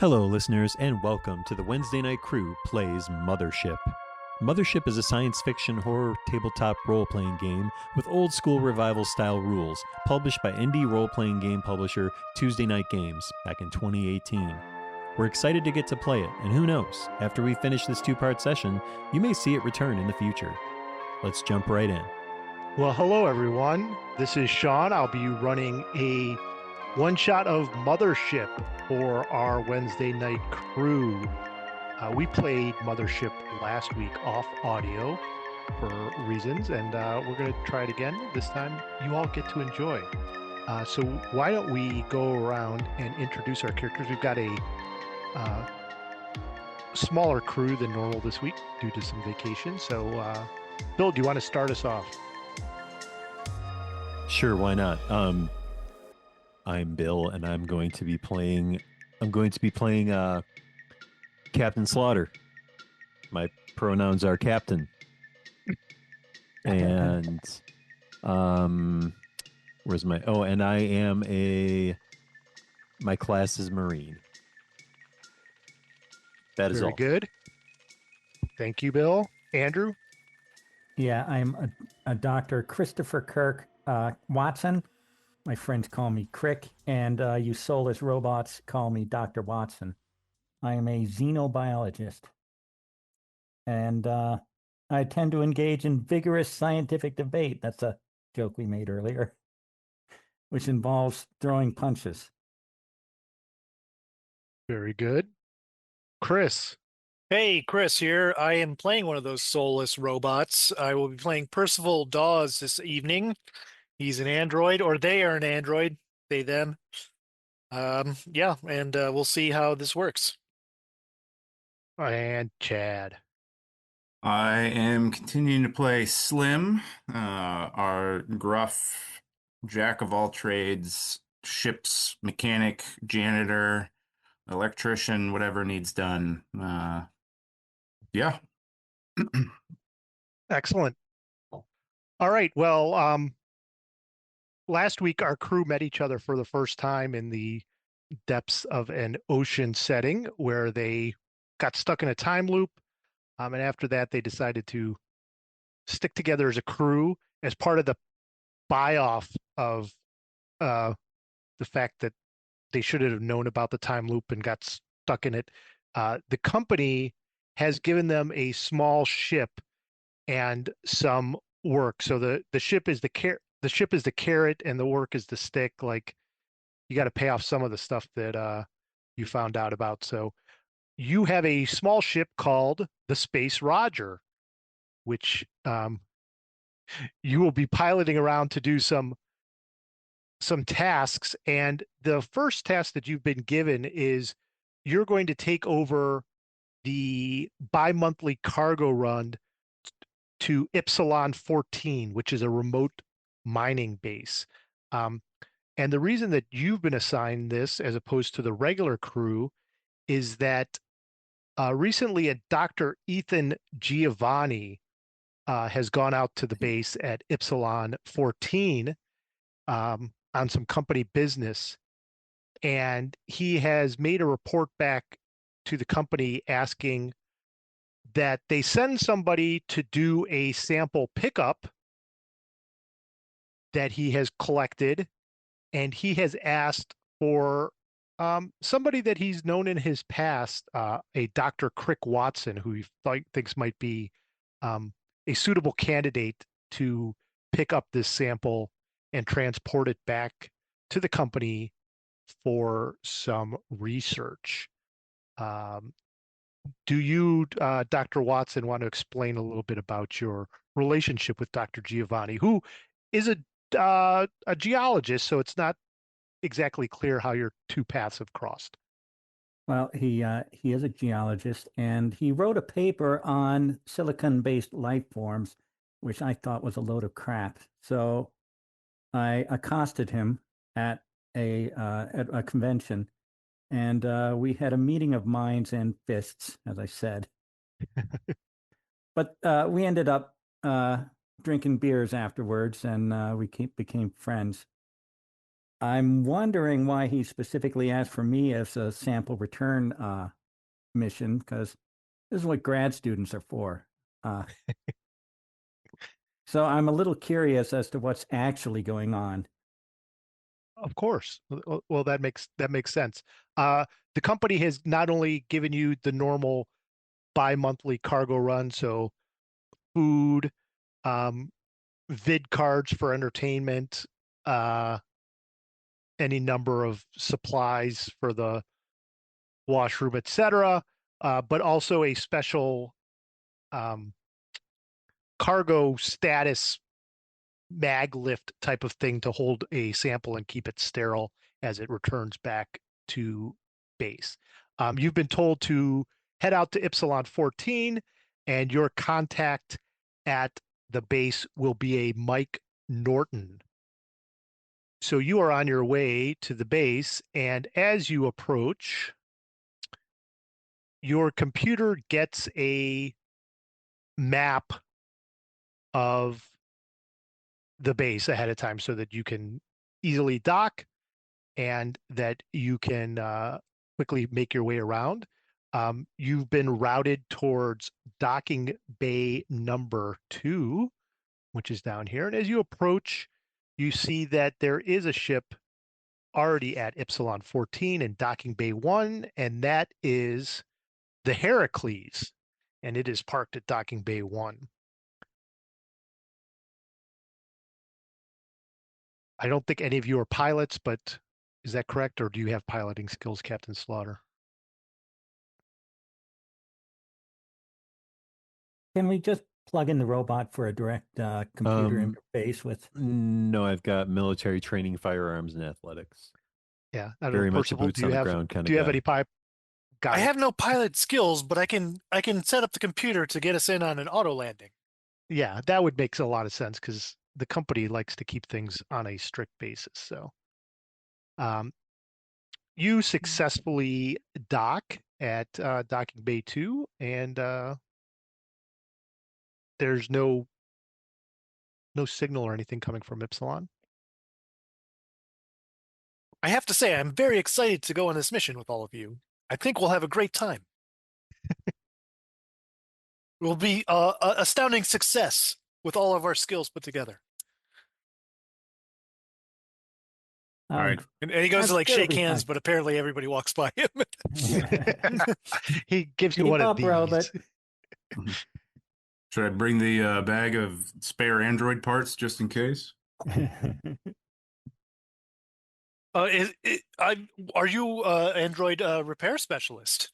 Hello, listeners, and welcome to the Wednesday Night Crew Plays Mothership. Mothership is a science fiction horror tabletop role playing game with old school revival style rules, published by indie role playing game publisher Tuesday Night Games back in 2018. We're excited to get to play it, and who knows, after we finish this two-part session, you may see it return in the future. Let's jump right in. Well, hello everyone. This is Sean. I'll be running a one-shot of Mothership for our Wednesday night crew. We played Mothership last week off audio for reasons, and we're going to try it again. This time you all get to enjoy. So why don't we go around and introduce our characters? We've got a smaller crew than normal this week due to some vacation. So Bill, do you want to start us off? Sure, why not? I'm Bill, and I'm going to be playing Captain Slaughter. My pronouns are Captain. And where's my and I am my class is Marine. That is Very all. good. Thank you, Bill. Andrew? Yeah, I'm a Dr. Christopher Kirk Watson. My friends call me Crick, and you soulless robots call me Dr. Watson. I am a xenobiologist, and I tend to engage in vigorous scientific debate. That's a joke we made earlier, which involves throwing punches. Very good. Chris? Hey, Chris here. I am playing one of those soulless robots. I will be playing Percival Dawes this evening. He's an android, or they are an android, they, them. Yeah, and we'll see how this works. And Chad? I am continuing to play Slim, our gruff jack of all trades, ship's mechanic, janitor, electrician, whatever needs done. Yeah. Excellent. All right. Well, last week our crew met each other for the first time in the depths of an ocean setting where they got stuck in a time loop. And after that, they decided to stick together as a crew as part of the buy-off of the fact that they should have known about the time loop and got stuck in it. The company has given them a small ship and some work. So the ship is the carrot and the work is the stick. Like, you got to pay off some of the stuff that you found out about. So you have a small ship called the Space Roger, which you will be piloting around to do some tasks. And the first task that you've been given is you're going to take over the bi-monthly cargo run to Pt1, which is a remote mining base. And the reason that you've been assigned this as opposed to the regular crew is that recently a Dr. Ethan Giovanni has gone out to the base at Pt1 on some company business, and he has made a report back to the company asking that they send somebody to do a sample pickup that he has collected, and he has asked for somebody that he's known in his past, a Dr. Crick Watson, who he thinks might be a suitable candidate to pick up this sample and transport it back to the company for some research. Do you, Dr. Watson, want to explain a little bit about your relationship with Dr. Giovanni, who is a geologist, so it's not exactly clear how your two paths have crossed? Well, he is a geologist, and he wrote a paper on silicon-based life forms, which I thought was a load of crap. So I accosted him at a convention, and we had a meeting of minds and fists, as I said. But we ended up drinking beers afterwards, and we became friends. I'm wondering why he specifically asked for me as a sample return mission, because this is what grad students are for. So I'm a little curious as to what's actually going on. Of course. Well, that makes sense. The company has not only given you the normal bi-monthly cargo run, so food, um, vid cards for entertainment, any number of supplies for the washroom, etc., but also a special um, cargo status mag lift type of thing to hold a sample and keep it sterile as it returns back to base. You've been told to head out to Pt 14, and your contact at the base will be a Mike Norton. So you are on your way to the base, and as you approach, your computer gets a map of the base ahead of time so that you can easily dock and that you can quickly make your way around. You've been routed towards docking bay number 2, which is down here. And as you approach, you see that there is a ship already at Pt 14 in docking bay 1, and that is the Heracles, and it is parked at docking bay 1. I don't think any of you are pilots, but is that correct? Or do you have piloting skills, Captain Slaughter? Can we just plug in the robot for a direct computer interface with? No, I've got military training, firearms, and athletics. Yeah, I don't Very know. much a Percival, boots on the ground kind of do you have guy. any pipe? Got I it. have no pilot skills, but I can set up the computer to get us in on an auto landing. Yeah, that would make a lot of sense because the company likes to keep things on a strict basis. So, you successfully dock at docking bay 2, and there's no signal or anything coming from Epsilon. I have to say, I'm very excited to go on this mission with all of you. I think we'll have a great time. It will be an astounding success with all of our skills put together. All right. And he goes to I'm like sure it'll shake be hands, fine. but apparently everybody walks by him. He gives you Keep one of up, these. Robert. Should I bring the bag of spare Android parts just in case? Are you Android repair specialist?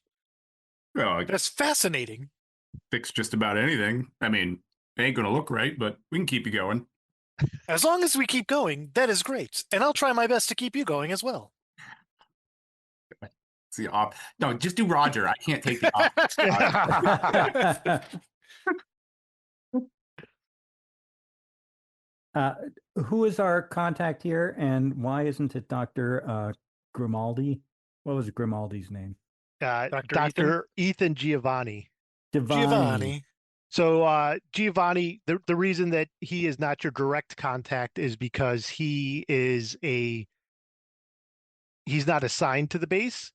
Well, I That's fascinating. fix just about anything. I mean, it ain't gonna look right, but we can keep you going. As long as we keep going, that is great. And I'll try my best to keep you going as well. It's the op. No, just do Roger. I can't take the op. Who is our contact here, and why isn't it Dr. Grimaldi? What was Grimaldi's name? Dr. Ethan Giovanni. Giovanni. So Giovanni, the reason that he is not your direct contact is because he's not assigned to the base.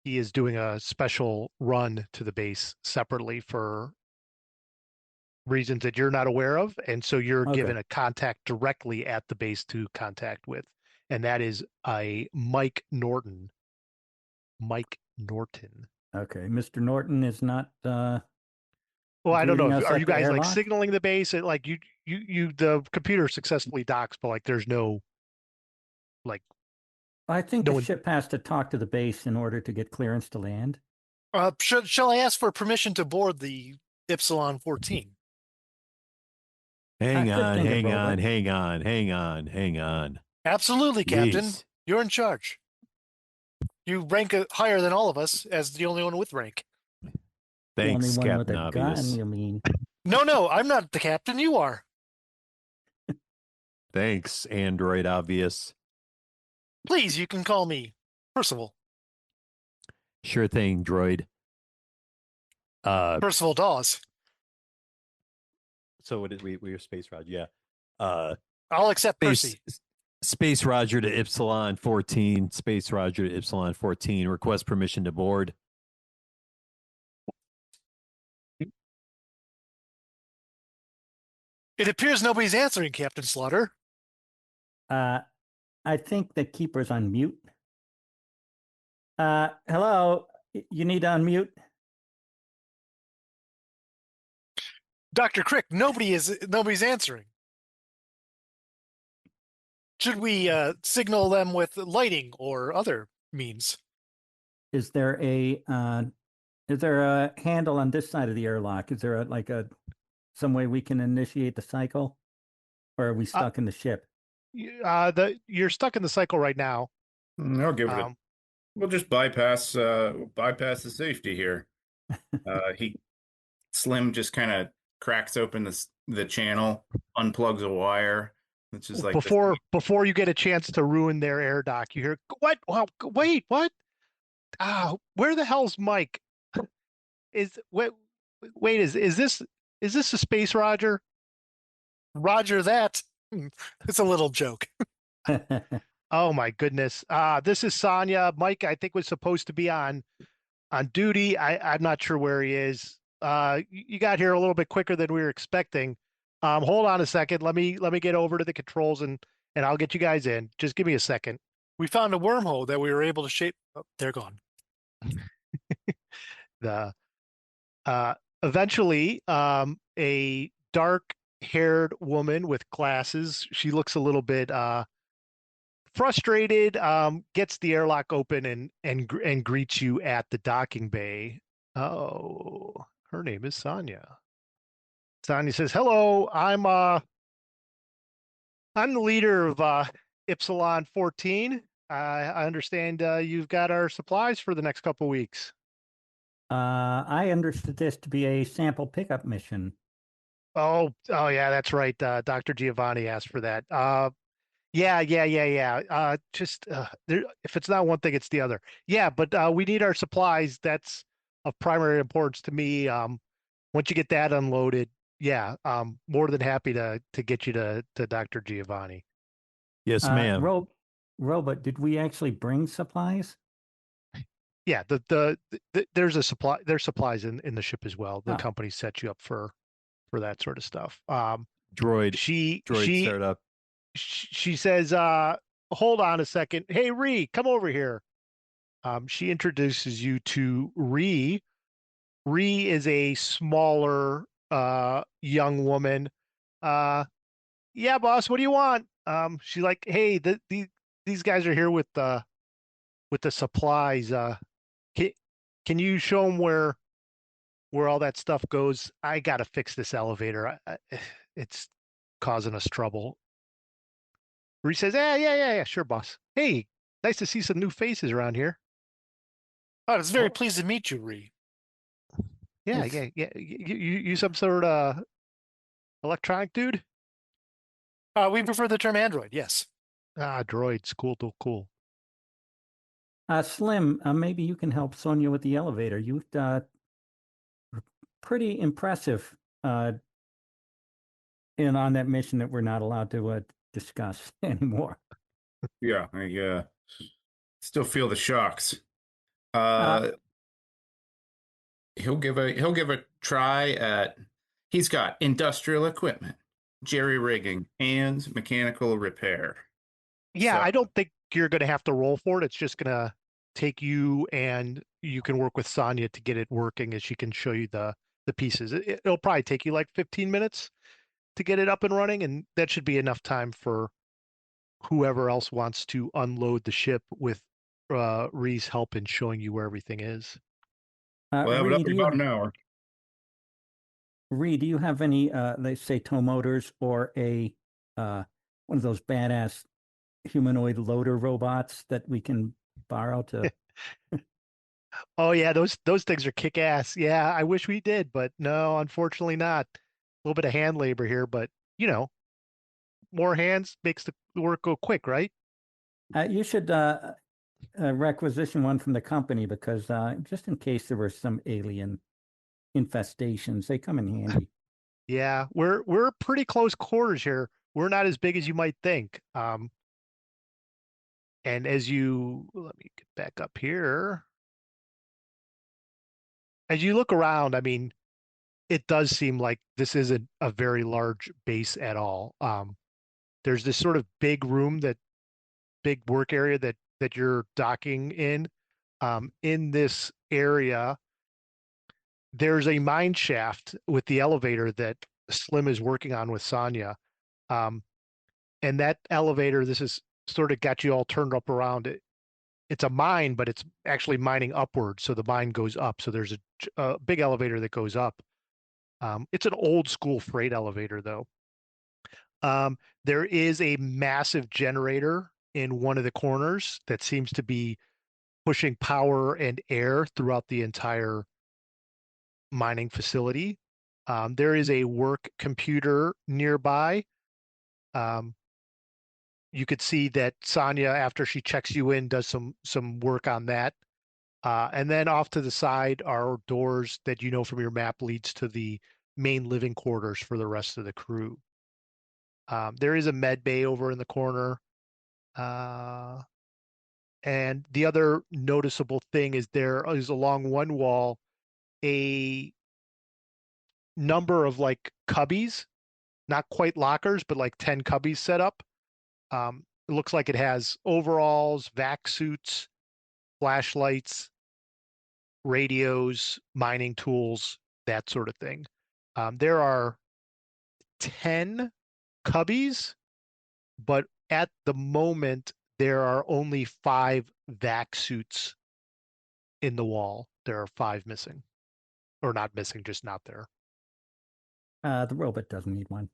He is doing a special run to the base separately for reasons that you're not aware of. And so you're given a contact directly at the base to contact with. And that is a Mike Norton. Mike Norton. Okay, Mr. Norton is not. Well, I don't know. greeting us Are at you the guys like airlock? signaling the base? Like you, the computer successfully docks, but like there's no, like, I think no the one. ship has to talk to the base in order to get clearance to land. Shall I ask for permission to board the Pt 14? Hang Good on, thinking, hang on, Robert. hang on, hang on, hang on. Absolutely, Captain. Jeez. You're in charge. You rank higher than all of us as the only one with rank. The only Thanks, one with Captain a Obvious. gun, you mean? No, I'm not the captain. You are. Thanks, Android Obvious. Please, you can call me Percival. Sure thing, droid. Percival Dawes. So what did we were Space Rod, yeah. I'll accept Space Percy. Space Roger to Epsilon 14. Space Roger to Epsilon 14. Request permission to board. It appears nobody's answering, Captain Slaughter. I think the keeper's on mute. Hello, you need to unmute. Dr. Crick, nobody's answering. Should we signal them with lighting or other means? Is there a handle on this side of the airlock? Is there some way we can initiate the cycle, or are we stuck in the ship? You're stuck in the cycle right now. I'll give it. We'll just bypass the safety here. Slim just kind of cracks open the channel, unplugs a wire. It's just like before you get a chance to ruin their air dock, you hear what? Well, wait, what? Where the hell's Mike? Is this a space Roger? Roger that. It's a little joke. Oh my goodness. This is Sonya. Mike, I think, was supposed to be on duty. I'm not sure where he is. You got here a little bit quicker than we were expecting. Hold on a second. Let me get over to the controls and I'll get you guys in. Just give me a second. We found a wormhole that we were able to shape. Oh, they're gone. Eventually, a dark-haired woman with glasses. She looks a little bit frustrated. Gets the airlock open and greets you at the docking bay. Oh, her name is Sonya. Sonya says, "Hello, I'm the leader of Epsilon 14. I understand you've got our supplies for the next couple weeks." I understood this to be a sample pickup mission. Oh yeah, that's right. Dr. Giovanni asked for that. Yeah. If it's not one thing, it's the other. Yeah, but we need our supplies. That's of primary importance to me. Once you get that unloaded, yeah, more than happy to get you to Dr. Giovanni. Yes, ma'am. Robot, did we actually bring supplies? Yeah, there's supplies in the ship as well. The company set you up for that sort of stuff. Droid startup. She says, hold on a second. Hey, Ree, come over here. She introduces you to Ree. Ree is a smaller young woman. Yeah, boss, what do you want? She's like, hey, these guys are here with the supplies. Can you show them where all that stuff goes? I gotta fix this elevator. It's causing us trouble. Ree says, yeah, sure, boss. Hey, nice to see some new faces around here. Oh, I was very pleased to meet you, Ree. Yeah. You some sort of electronic dude? We prefer the term android, yes. Droids, cool. Slim, maybe you can help Sonya with the elevator. You've pretty impressive on that mission that we're not allowed to discuss anymore. Yeah, I still feel the shocks. He'll give a try at. He's got industrial equipment, jerry rigging, and mechanical repair. Yeah, So- I don't think you're going to have to roll for it. It's just going to take you, and you can work with Sonya to get it working, as she can show you the pieces. It'll probably take you like 15 minutes to get it up and running, and that should be enough time for whoever else wants to unload the ship with Ree's help in showing you where everything is. We'll have it up in about an hour. Ree, do you have any, let's say, tow motors or a one of those badass humanoid loader robots that we can borrow to? Oh yeah, those things are kick ass. Yeah, I wish we did, but no, unfortunately not. A little bit of hand labor here, but more hands makes the work go quick, right? You should requisition one from the company because just in case there were some alien infestations, they come in handy. Yeah, we're pretty close quarters here. We're not as big as you might think. And let me get back up here. As you look around, I mean, it does seem like this isn't a very large base at all. There's this sort of big room, big work area that you're docking in. In this area, there's a mine shaft with the elevator that Slim is working on with Sonya. And that elevator, this is sort of got you all turned up around it. It's a mine, but it's actually mining upward. So the mine goes up. So there's a big elevator that goes up. It's an old school freight elevator though. There is a massive generator in one of the corners that seems to be pushing power and air throughout the entire mining facility. There is a work computer nearby. You could see that Sonya, after she checks you in, does some work on that. And then off to the side are doors that you know from your map leads to the main living quarters for the rest of the crew. There is a med bay over in the corner. And the other noticeable thing is there is along one wall a number of like cubbies, not quite lockers, but like 10 cubbies set up. It looks like it has overalls, vac suits, flashlights, radios, mining tools, that sort of thing. There are 10 cubbies, but at the moment, there are only 5 vac suits in the wall. There are 5 missing. Or not missing, just not there. The robot doesn't need one.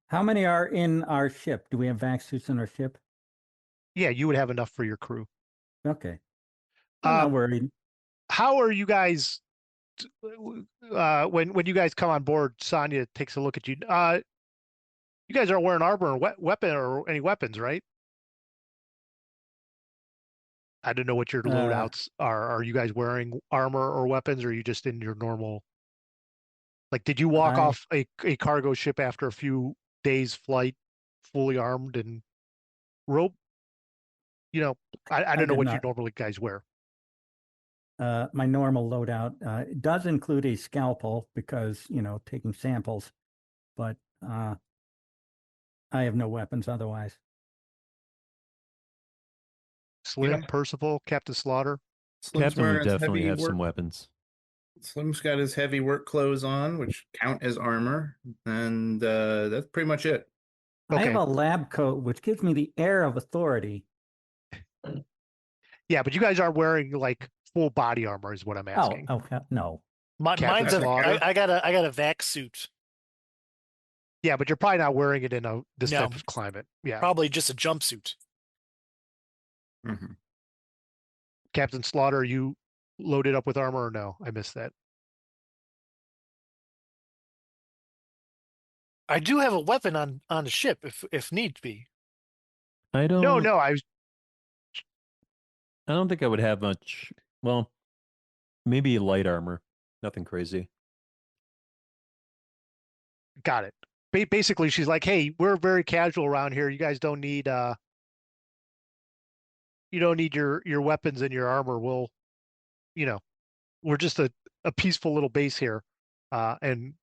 How many are in our ship? Do we have vac suits in our ship? Yeah, you would have enough for your crew. Okay. I'm not worried. How are you guys when you guys come on board? Sonya takes a look at you. You guys aren't wearing armor or weapon or any weapons, right? I don't know what your loadouts are. Are you guys wearing armor or weapons, or are you just in your normal? Like, did you walk off a cargo ship after a few days flight, fully armed and rope? You know, I don't know what you normally guys wear. My normal loadout does include a scalpel because, you know, taking samples, but I have no weapons otherwise. Slim, Percival, Captain Slaughter. Slim's Captain would wearing his definitely heavy have some work. weapons. Slim's got his heavy work clothes on, which count as armor, and that's pretty much it. I have Okay. a lab coat, which gives me the air of authority. Yeah, but you guys aren't wearing like full body armor, is what I'm asking. Oh, no. Mine's Slaughter? I got a vac suit. Yeah, but you're probably not wearing it in this No. type of climate. Yeah. Probably just a jumpsuit. Mm-hmm. Captain Slaughter, are you loaded up with armor or no? I missed that. I do have a weapon on the ship if need be. I don't. No, I don't think I would have much. Well, maybe light armor. Nothing crazy. got it. Basically, she's like, "Hey, we're very casual around here. You guys don't need you don't need your weapons and your armor. We'll, you know, we're just a peaceful little base here, and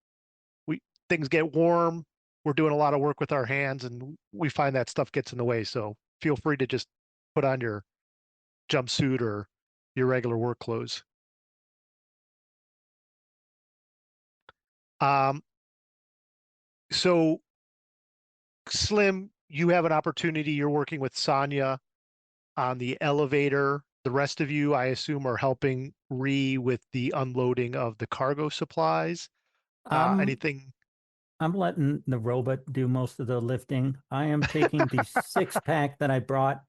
things get warm. We're doing a lot of work with our hands, and we find that stuff gets in the way. So feel free to just put on your jumpsuit or your regular work clothes." So Slim, you have an opportunity. You're working with Sonya on the elevator. The rest of you, I assume, are helping with the unloading of the cargo supplies. Anything? I'm letting the robot do most of the lifting. I am taking the 6-pack that I brought.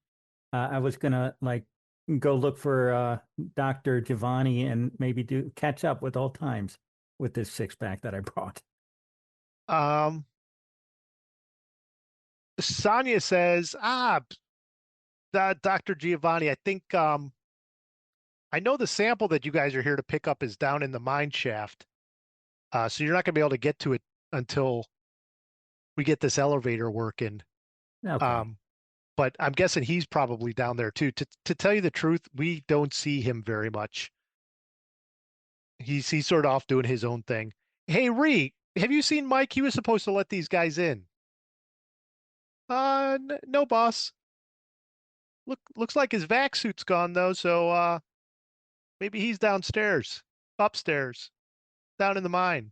I was gonna like go look for Dr. Giovanni and maybe catch up with old times with this 6-pack that I brought. Sonya says, Dr. Giovanni, I think I know the sample that you guys are here to pick up is down in the mine shaft. So you're not gonna be able to get to it until we get this elevator working. Okay. But I'm guessing he's probably down there too. To tell you the truth, we don't see him very much. He's sort of off doing his own thing. Hey, Ree, have you seen Mike? He was supposed to let these guys in. No, boss. Looks like his vac suit's gone though, so maybe he's downstairs, upstairs, down in the mine,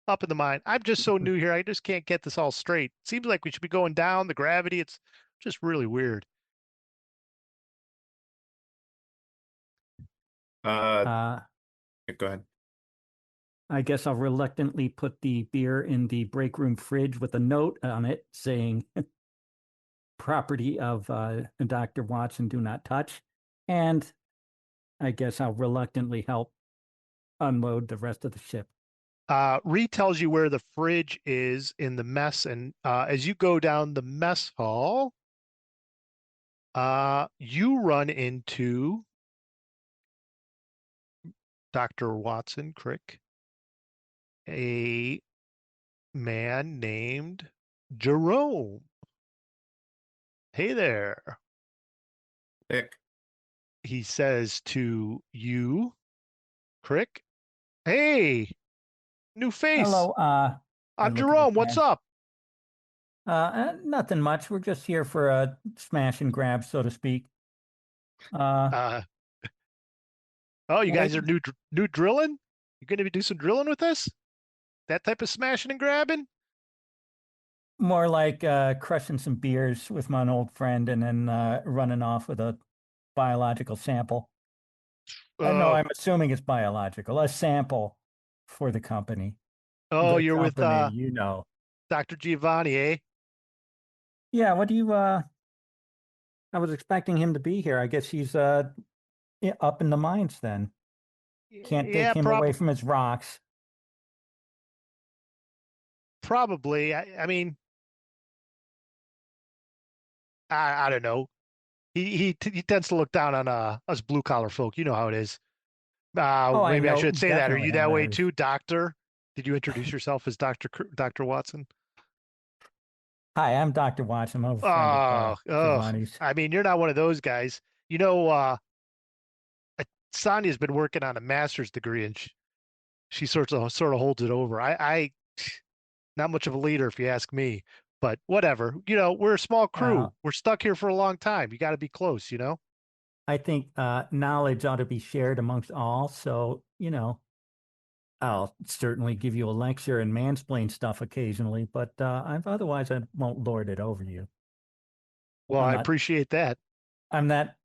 up in the mine. I'm just so new here. I just can't get this all straight. Seems like we should be going down the gravity. It's just really weird. Uh, Uh, go ahead. I guess I'll reluctantly put the beer in the break room fridge with a note on it saying property of Dr. Watson, do not touch. And I guess I'll reluctantly help unload the rest of the ship. Ree tells you where the fridge is in the mess, and as you go down the mess hall, you run into Dr. Watson Crick, a man named Jerome. Hey there, Dick. he says to you, Crick. Hey, new face. Hello, I I'm look at Jerome. this What's man. up? Nothing much. We're just here for a smash and grab, so to speak. Oh, you guys are new drilling? You going to do some drilling with us? That type of smashing and grabbing? More like crushing some beers with my old friend and then running off with a biological sample. No, Oh, I'm assuming it's biological. A sample for the company. oh, The you're with company, you know. Dr. Giovanni, eh? Yeah, what do you I was expecting him to be here. I guess he's up in the mines then. Can't take Yeah, him away from his rocks. probably. I mean, I don't know. He tends to look down on us blue collar folk. You know how it is. Oh, I Maybe I know should say that. Are definitely you how that way that is. too, Doctor? Did you introduce yourself as Dr. Watson? Hi, I'm Dr. Watson. I'm a friend of Oh, Giovanni's. I mean, you're not one of those guys. You know, Sonia's been working on a master's degree, and she sort of holds it over. I not much of a leader, if you ask me, but whatever. You know, we're a small crew. We're stuck here for a long time. You got to be close, you know? I think knowledge ought to be shared amongst all. So, you know, I'll certainly give you a lecture and mansplain stuff occasionally, but otherwise I won't lord it over you. Well, I'm I not, appreciate that. I'm not,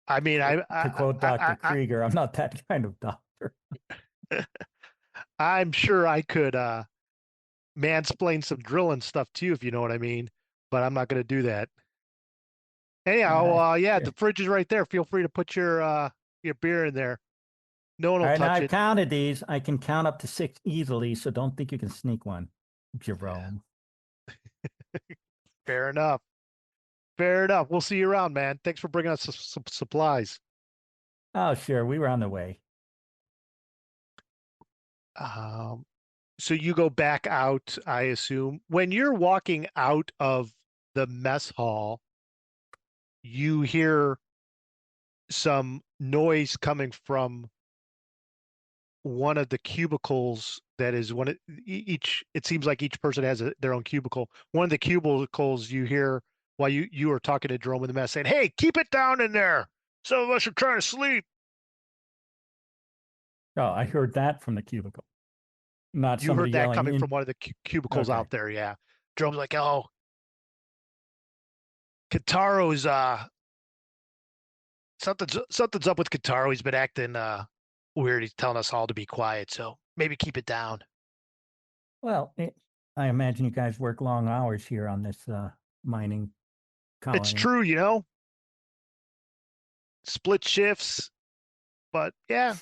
I mean, to quote Dr. Krieger, I'm not that kind of doctor. I'm sure I could mansplain some drilling stuff to you if you know what I mean, but I'm not going to do that. Anyhow, yeah, Sure. the fridge is right there. Feel free to put your beer in there. No one All will right, now touch I've it. counted these. I can count up to 6 easily, so don't think you can sneak one, Jerome. Fair enough. Fair enough. We'll see you around, man. Thanks for bringing us some supplies. Oh, sure. We were on the way. Um, so you go back out, I assume. When you're walking out of the mess hall, you hear some noise coming from one of the cubicles that is one of each. It seems like each person has their own cubicle. One of the cubicles you hear while you are talking to Jerome in the mess saying, "Hey, keep it down in there. Some of us are trying to sleep." Oh, I heard that from the cubicle. Not You somebody heard that yelling coming in. from one of the cubicles Okay. out there. Yeah. Jerome's like, "Oh, Kataro's something's up with Kataro. He's been acting weird. He's telling us all to be quiet, so maybe keep it down." Well, I imagine you guys work long hours here on this mining It's colony. true, you know, split shifts, but yeah,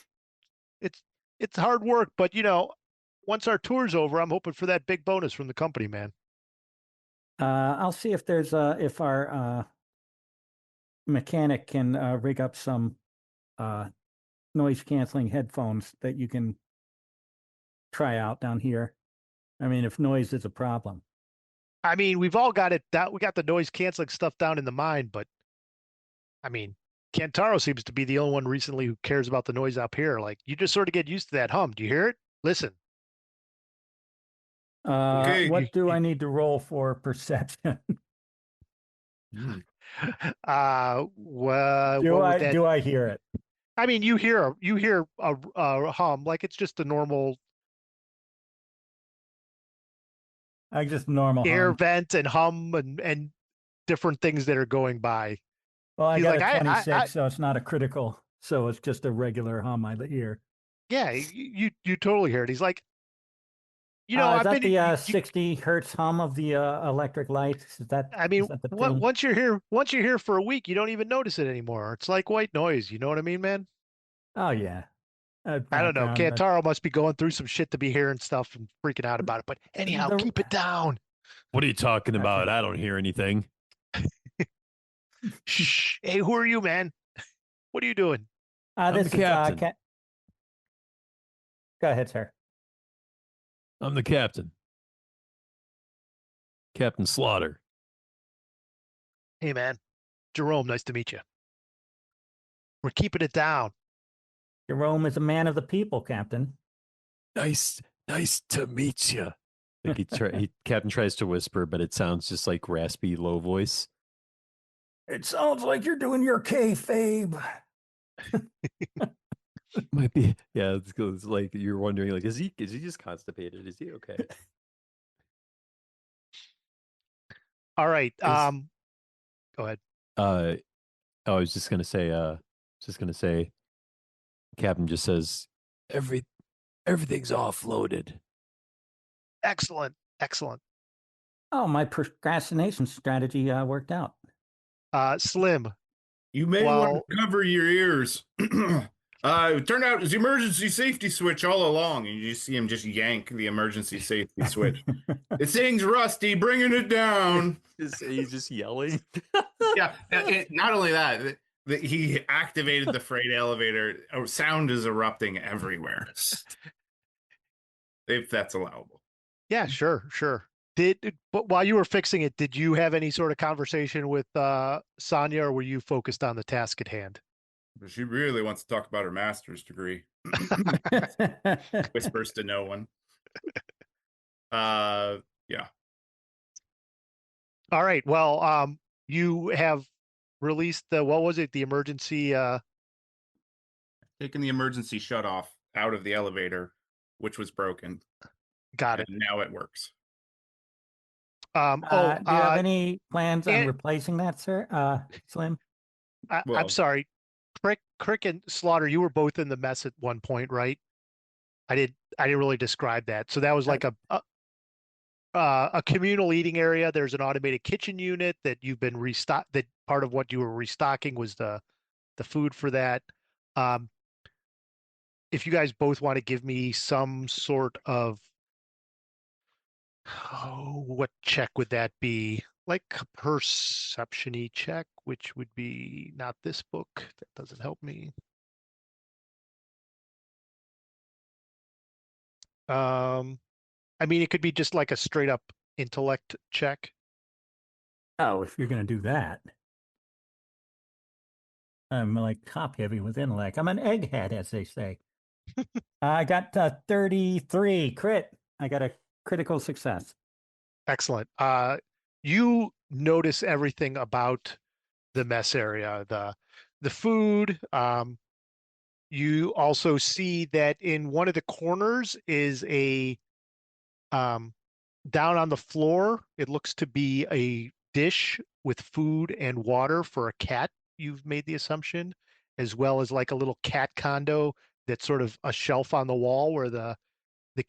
it's it's hard work. But you know, once our tour's over, I'm hoping for that big bonus from the company, man. I'll see if there's if our mechanic can rig up some noise canceling headphones that you can try out down here. I mean, if noise is a problem. I mean, we've all got it down. We got the noise canceling stuff down in the mind, but I mean, Kentaro seems to be the only one recently who cares about the noise up here. Like, you just sort of get used to that hum. Do you hear it? Listen. Okay. What do I need to roll for perception? Well, do what would I that? do I hear it? I mean, you hear a hum, like it's just a normal I just normal air hum. vent and hum and different things that are going by. Well, I He's got like, a 26, I so it's not a critical. So it's just a regular hum I hear. yeah, you totally hear it. He's like, Is I've that been, the 60 hertz hum of the electric light? I mean, is that the tune? once you're here for a week, you don't even notice it anymore. It's like white noise. You know what I mean, man? Oh yeah, I don't know. background. Kantaro must be going through some shit to be hearing stuff and freaking out about it. But anyhow, The- keep it down. What are you talking Okay. about? I don't hear anything. Shh. Hey, who are you, man? What are you doing? I'm This the is captain. Go ahead, sir. I'm the captain. Captain Slaughter. Hey, man. Jerome, nice to meet you. We're keeping it down. Jerome is a man of the people, Captain. Nice to meet you. Like Captain tries to whisper, but it sounds just like raspy, low voice. It sounds like you're doing your kayfabe. Might be, yeah. It's like you're wondering, like, is he just constipated? Is he okay? All right. Go ahead. I was just gonna say, Captain just says everything's offloaded. Excellent. Excellent. Oh, my procrastination strategy worked out. Slim. You may want Well- to cover your ears. It turned out it was the emergency safety switch all along, and you just see him just yank the emergency safety switch. This thing's rusty, bringing it down. He's just yelling. Yeah, not only that, he activated the freight elevator. Sound is erupting everywhere. If that's allowable. Yeah, sure. But while you were fixing it, did you have any sort of conversation with Sonia, or were you focused on the task at hand? But she really wants to talk about her master's degree. Whispers to no one. Yeah. All right. Well, you have released what was it? The emergency. Taking the emergency shut off out of the elevator, which was broken. Got it. And now it works. do you have any plans on and- replacing that, sir? Slim? I'm Well- sorry. Crick and Slaughter, you were both in the mess at one point, right? I didn't really describe that. So that was like a communal eating area. There's an automated kitchen unit that you've been restocked. That part of what you were restocking was the food for that. If you guys both want to give me some sort of what check would that be? Like a perception-y check, which would be not this book. That doesn't help me. I mean, it could be just like a straight up intellect check. Oh, if you're going to do that. I'm like top heavy with intellect. I'm an egghead, as they say. I got 33 crit. I got a critical success. Excellent. You notice everything about the mess area, the food. You also see that in one of the corners is a down on the floor. It looks to be a dish with food and water for a cat. You've made the assumption, as well as like a little cat condo that's sort of a shelf on the wall where the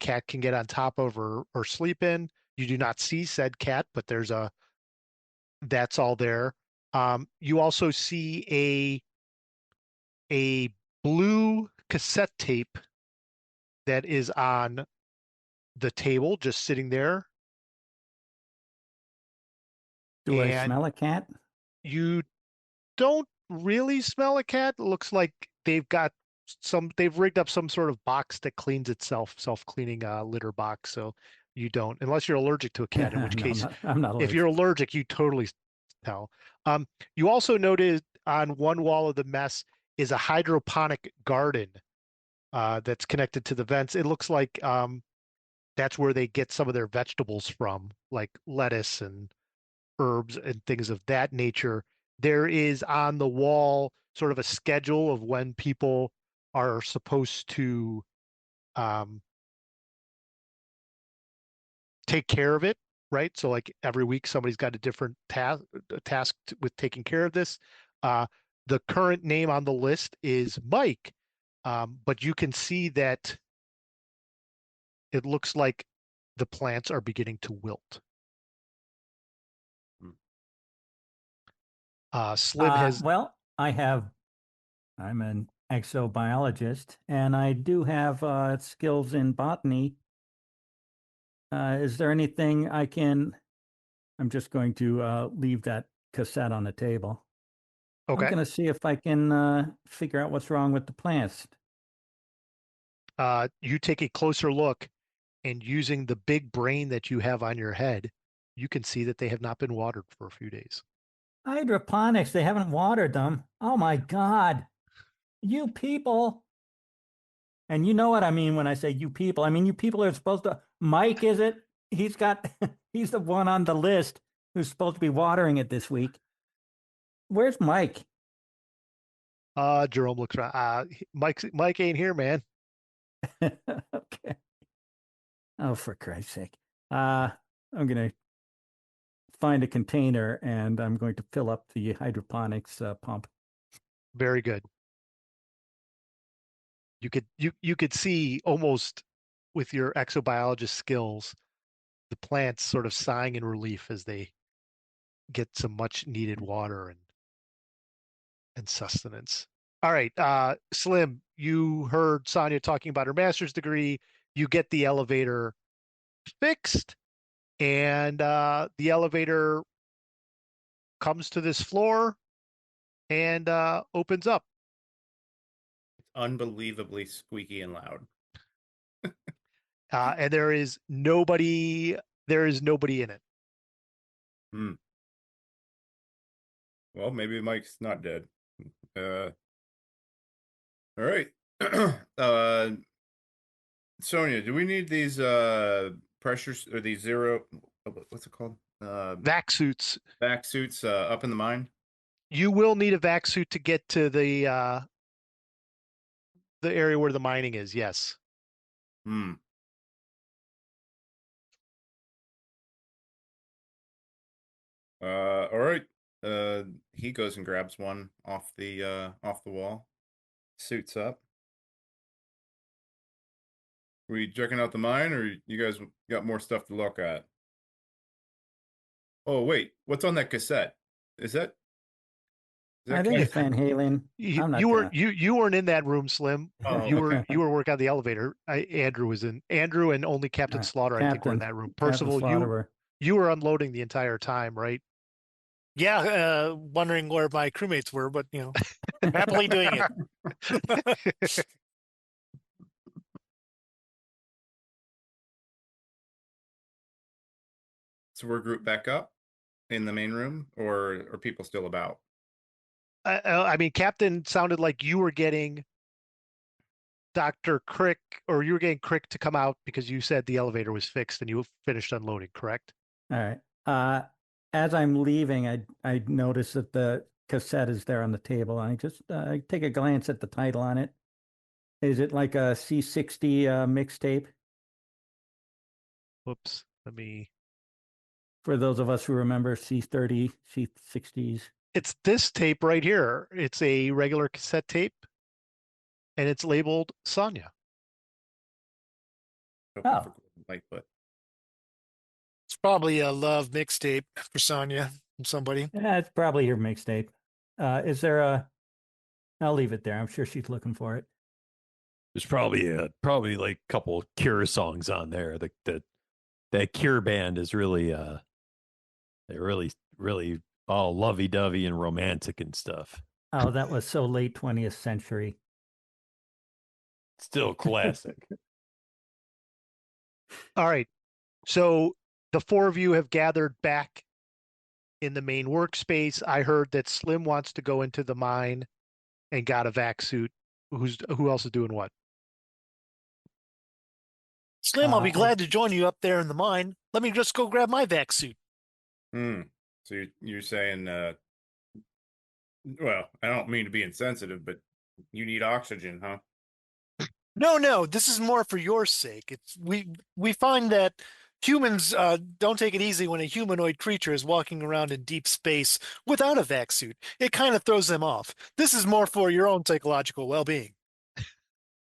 cat can get on top of or sleep in. You do not see said cat, but that's all there. You also see a blue cassette tape that is on the table, just sitting there. Do I And smell a cat? you don't really smell a cat. It looks like they've rigged up some sort of box that cleans itself, self-cleaning litter box. So You don't, unless you're allergic to a cat, in which No, case, I'm not if allergic. you're allergic, you totally tell. You also noted on one wall of the mess is a hydroponic garden that's connected to the vents. It looks like that's where they get some of their vegetables from, like lettuce and herbs and things of that nature. There is on the wall sort of a schedule of when people are supposed to take care of it, right? So like every week somebody's got a different task with taking care of this. The current name on the list is Mike, but you can see that it looks like the plants are beginning to wilt. Slim has Well, I'm an exobiologist, and I do have skills in botany. Is there anything I'm just going to leave that cassette on the table. I'm okay. going to see if I can figure out what's wrong with the plants. You take a closer look, and using the big brain that you have on your head, you can see that they have not been watered for a few days. Hydroponics, they haven't watered them. Oh my God. You people. And you know what I mean when I say you people. I mean, you people are supposed to. Mike, is it? He's the one on the list who's supposed to be watering it this week. Where's Mike? Jerome looks around. Mike ain't here, man. Okay. Oh, for Christ's sake. I'm going to find a container and I'm going to fill up the hydroponics pump. Very good. You could see almost with your exobiologist skills, the plants sort of sighing in relief as they get some much needed water and sustenance. All right, Slim, you heard Sonia talking about her master's degree. You get the elevator fixed, and the elevator comes to this floor and opens up. Unbelievably squeaky and loud. And there is nobody in it. Hmm. Well, maybe Mike's not dead. All right. Sonia, do we need these pressures or these what's it called? Vac suits. Back suits up in the mine? You will need a vac suit to get to the area where the mining is. Yes. Hmm. All right. He goes and grabs one off the wall. Suits up. Were you checking out the mine, or you guys got more stuff to look at? Oh wait, what's on that cassette? Is that I think it's Van Halen. You, I'm not you gonna. weren't you weren't in that room, Slim. Oh, You okay. were working on the elevator. Andrew was in. Andrew and only Captain Slaughter, I think, were in that room. Captain Percival, Slaughter. you were unloading the entire time, right? Yeah, wondering where my crewmates were, but happily doing it. So we're grouped back up in the main room, or are people still about? I mean, Captain sounded like you were getting Dr. Crick, or you were getting Crick to come out because you said the elevator was fixed and you finished unloading, correct? All right. As I'm leaving, I notice that the cassette is there on the table. I just take a glance at the title on it. Is it like a C60 mixtape? Whoops. Let me. For those of us who remember C30, C60s. It's this tape right here. It's a regular cassette tape, and it's labeled Sonia. Oh. Lightfoot. It's probably a love mixtape for Sonia from somebody. Yeah, it's probably her mixtape. Is there I'll leave it there. I'm sure she's looking for it. There's probably like a couple Cure songs on there. That Cure band is really they're really all lovey-dovey and romantic and stuff. Oh, that was so late 20th century. Still classic. All right. So the four of you have gathered back in the main workspace. I heard that Slim wants to go into the mine and got a vac suit. Who else is doing what? Slim, I'll be I glad to join you up there in the mine. Let me just go grab my vac suit. Hmm. So you're saying, well, I don't mean to be insensitive, but you need oxygen, huh? No, this is more for your sake. It's we find that humans don't take it easy when a humanoid creature is walking around in deep space without a vac suit. It kind of throws them off. This is more for your own psychological well-being.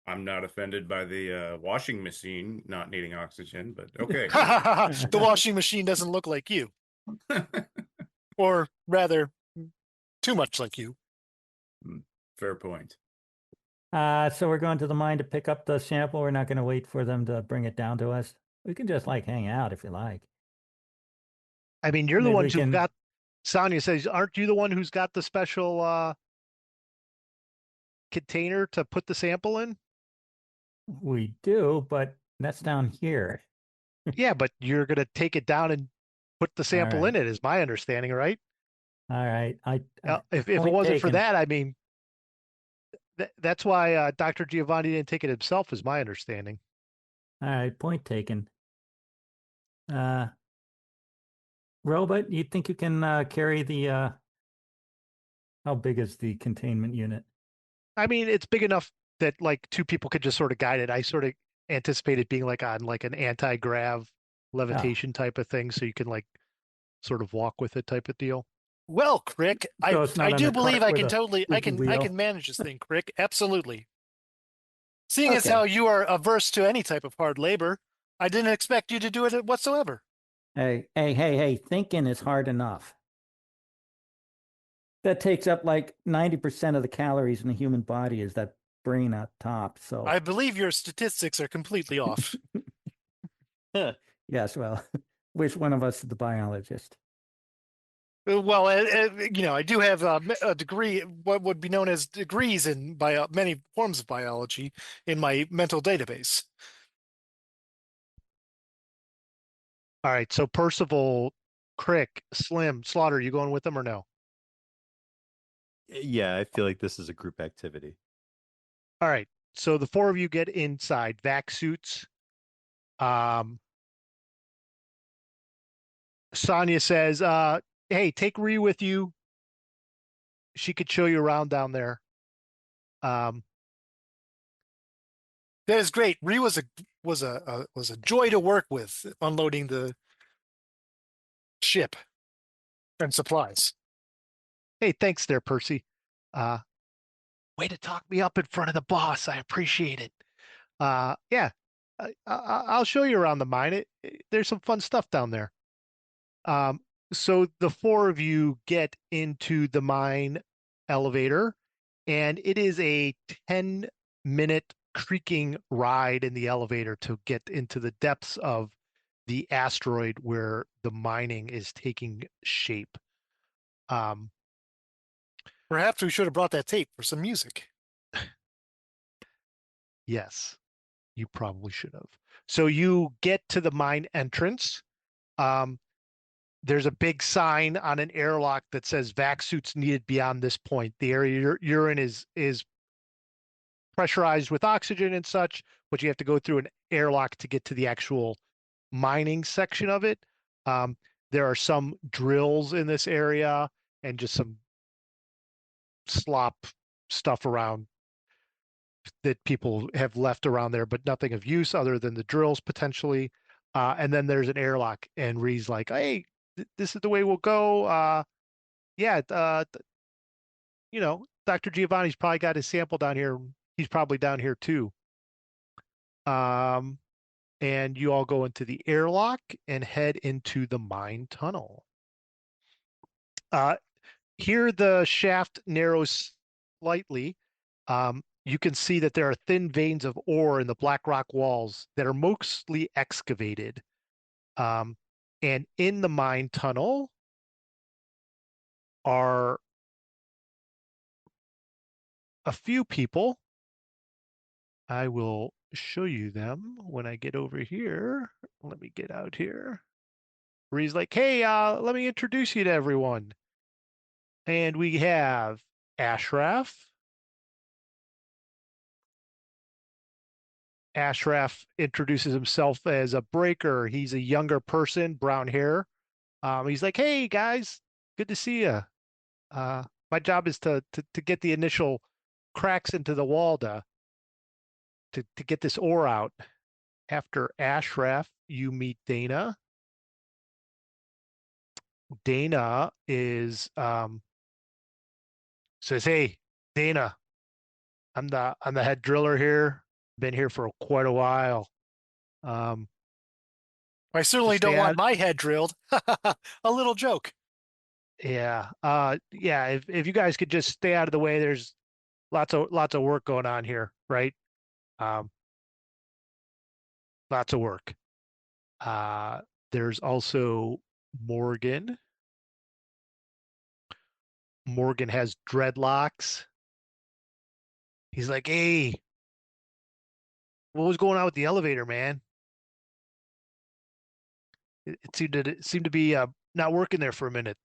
I'm not offended by the washing machine not needing oxygen, but okay. The washing machine doesn't look like you, or rather, too much like you. Fair point. So we're going to the mine to pick up the sample. We're not going to wait for them to bring it down to us. We can just like hang out if you like. I mean, you're the Maybe we ones who've can- got. Sonia says, "Aren't you the one who's got the special container to put the sample in?" We do, but that's down here. Yeah, but you're gonna take it down and put the sample in right. it, is my understanding, right? All right. If it point wasn't for taken. that, I mean, that's why Dr. Giovanni didn't take it himself, is my understanding. All right. Point taken. Robot, you think you can carry the? How big is the containment unit? I mean, it's big enough that like two people could just sort of guide it. I sort of anticipated being like on like an anti-grav levitation type of thing, so you can like sort of walk with it type of deal. Well, Crick, So it's not I on do a believe cart I with can a totally I squeaky can wheel? manage this thing, Crick. Absolutely. Seeing as Okay. how you are averse to any type of hard labor, I didn't expect you to do it whatsoever. Hey, thinking is hard enough. That takes up like 90% of the calories in the human body is that brain up top. So I believe your statistics are completely off. yes, well, which one of us is the biologist? Well, I do have a degree, what would be known as degrees in many forms of biology in my mental database. All right, so Percival, Crick, Slim, Slaughter, you going with them or no? Yeah, I feel like this is a group activity. All right, so the four of you get inside vac suits. Sonia says, "Hey, take Ree with you. She could show you around down there." Um, That is great. Ree was a joy to work with unloading the ship and supplies. Hey, thanks there, Percy. Uh, Way to talk me up in front of the boss. I appreciate it. Yeah, I'll show you around the mine. There's some fun stuff down there. Um, so the four of you get into the mine elevator, and it is a 10-minute creaking ride in the elevator to get into the depths of the asteroid where the mining is taking shape. Um, Perhaps we should have brought that tape for some music. yes, you probably should have. So you get to the mine entrance. Um, there's a big sign on an airlock that says vac suits needed beyond this point. The area you're in is pressurized with oxygen and such, but you have to go through an airlock to get to the actual mining section of it. Um, there are some drills in this area and just some slop stuff around that people have left around there, but nothing of use other than the drills potentially. And then there's an airlock, and Ree's like, "Hey, this is the way we'll go." Yeah, Dr. Giovanni's probably got his sample down here. He's probably down here too. Um, and you all go into the airlock and head into the mine tunnel. Here the shaft narrows slightly. You can see that there are thin veins of ore in the black rock walls that are mostly excavated. And in the mine tunnel are a few people. I will show you them when I get over here. Let me get out here. Where he's like, hey, let me introduce you to everyone. And we have Ashraf. Ashraf introduces himself as a breaker. He's a younger person, brown hair. He's like, hey guys, good to see you. My job is to get the initial cracks into the wall to get this ore out. After Ashraf, you meet Dana. Dana is says, "Hey, Dana, I'm the head driller here. Been here for quite a while. Um, I certainly just stay don't out. want my head drilled. A little joke. Yeah, yeah. If you guys could just stay out of the way, there's lots of work going on here, right? Um, lots of work. Uh, there's also Morgan. Morgan has dreadlocks. He's like, hey, what was going on with the elevator, man? It seemed to be not working there for a minute.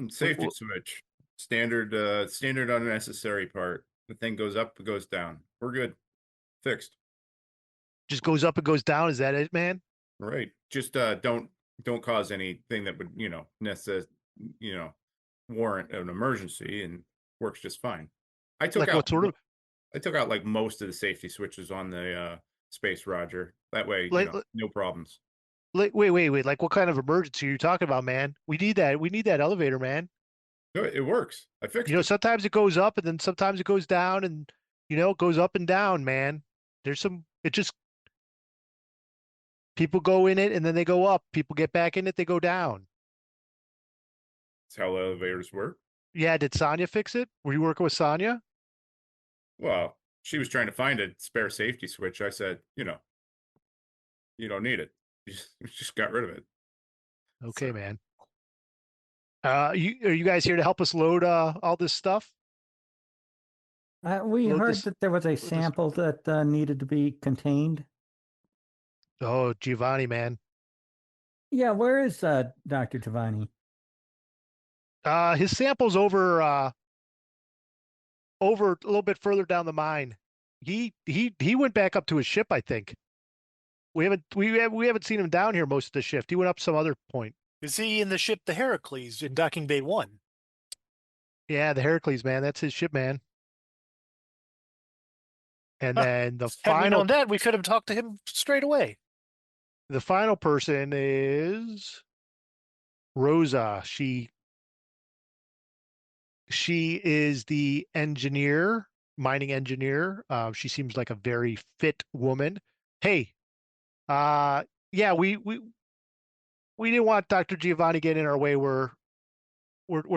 Safety switch. Standard unnecessary part. The thing goes up, it goes down. We're good. Fixed. Just goes up and goes down. Is that it, man? Right. Just don't cause anything that would, warrant an emergency, and works just fine. I took Like out what sort of like most of the safety switches on the Space Roger. That way, like no problems. wait. Like what kind of emergency are you talking about, man? We need that. We need that elevator, man. No, it works. I fixed it. Sometimes it goes up and then sometimes it goes down and it goes up and down, man. It just people go in it and then they go up. People get back in it, they go down. That's how elevators work. Yeah, did Sonya fix it? Were you working with Sonya? Well, she was trying to find a spare safety switch. I said, you don't need it. You just got rid of it. Okay, So, man. Are you guys here to help us load all this stuff? We Load heard this- that there was a this- sample that needed to be contained. Oh, Giovanni, man. Yeah, where is Dr. Giovanni? His sample's over a little bit further down the mine. He went back up to his ship, I think. We haven't seen him down here most of the shift. He went up some other point. Is he in the ship the Heracles in Docking Bay 1? Yeah, the Heracles, man. That's his ship, man. And Huh. then the Had we final known that, we could have talked to him straight away. the final person is Rosa. She is the engineer, mining engineer. She seems like a very fit woman. Hey, yeah, we didn't want Dr. Giovanni getting in our way. We're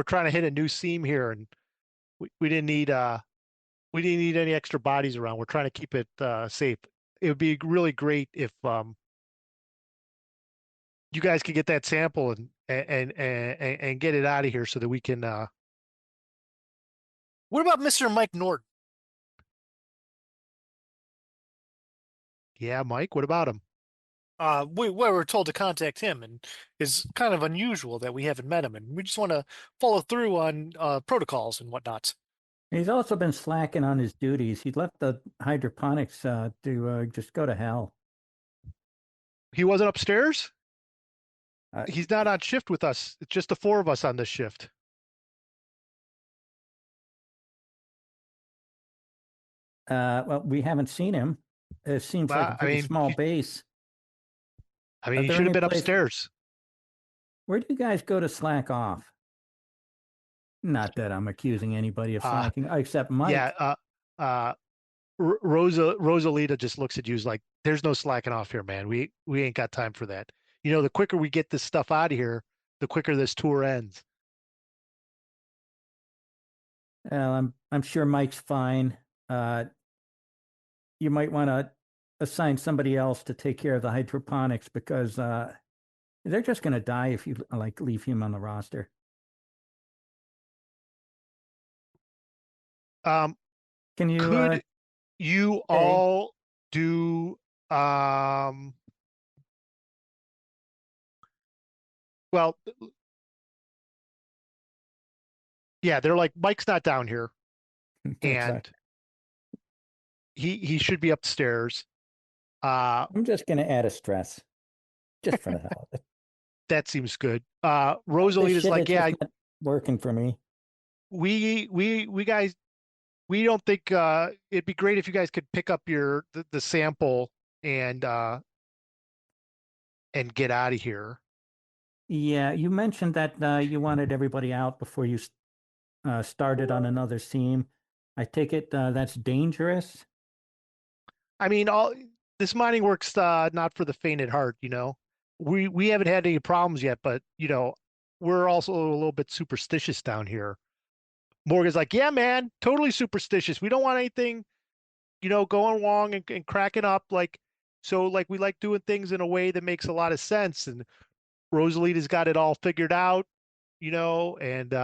trying to hit a new seam here, and we didn't need any extra bodies around. We're trying to keep it safe. It would be really great if you guys could get that sample and get it out of here so that we can. What about Mr. Mike Norton? Yeah, Mike. What about him? We were told to contact him, and it's kind of unusual that we haven't met him, and we just want to follow through on protocols and whatnot. He's also been slacking on his duties. He left the hydroponics to just go to hell. He wasn't upstairs. Uh, He's not on shift with us. It's just the four of us on this shift. Well, we haven't seen him. It seems like Well, a pretty small base. I mean, Are he there should have any been place- upstairs. Where do you guys go to slack off? Not that I'm accusing anybody of slacking, except Mike. Yeah. Rosalita just looks at you as like, "There's no slacking off here, man. We ain't got time for that. The quicker we get this stuff out of here, the quicker this tour ends." Well, I'm sure Mike's fine. You might want to assign somebody else to take care of the hydroponics because they're just going to die if you leave him on the roster. Um, Can you? could you all do well, yeah, they're like, Mike's not down here, That's right. and he should be upstairs. I'm just going to add a stress just for the hell of it. That seems good. This Rosalita's shit like, is yeah, just not working for me. we guys, we don't think it'd be great if you guys could pick up the sample and get out of here. Yeah, you mentioned that you wanted everybody out before you started on another scene. I take it that's dangerous. I mean, all this mining work's not for the faint at heart, you know. We haven't had any problems yet, but you know, we're also a little bit superstitious down here. Morgan's like, yeah, man, totally superstitious. We don't want anything, you know, going wrong and cracking up. Like, so like we like doing things in a way that makes a lot of sense. And Rosalita's got it all figured out, you know, and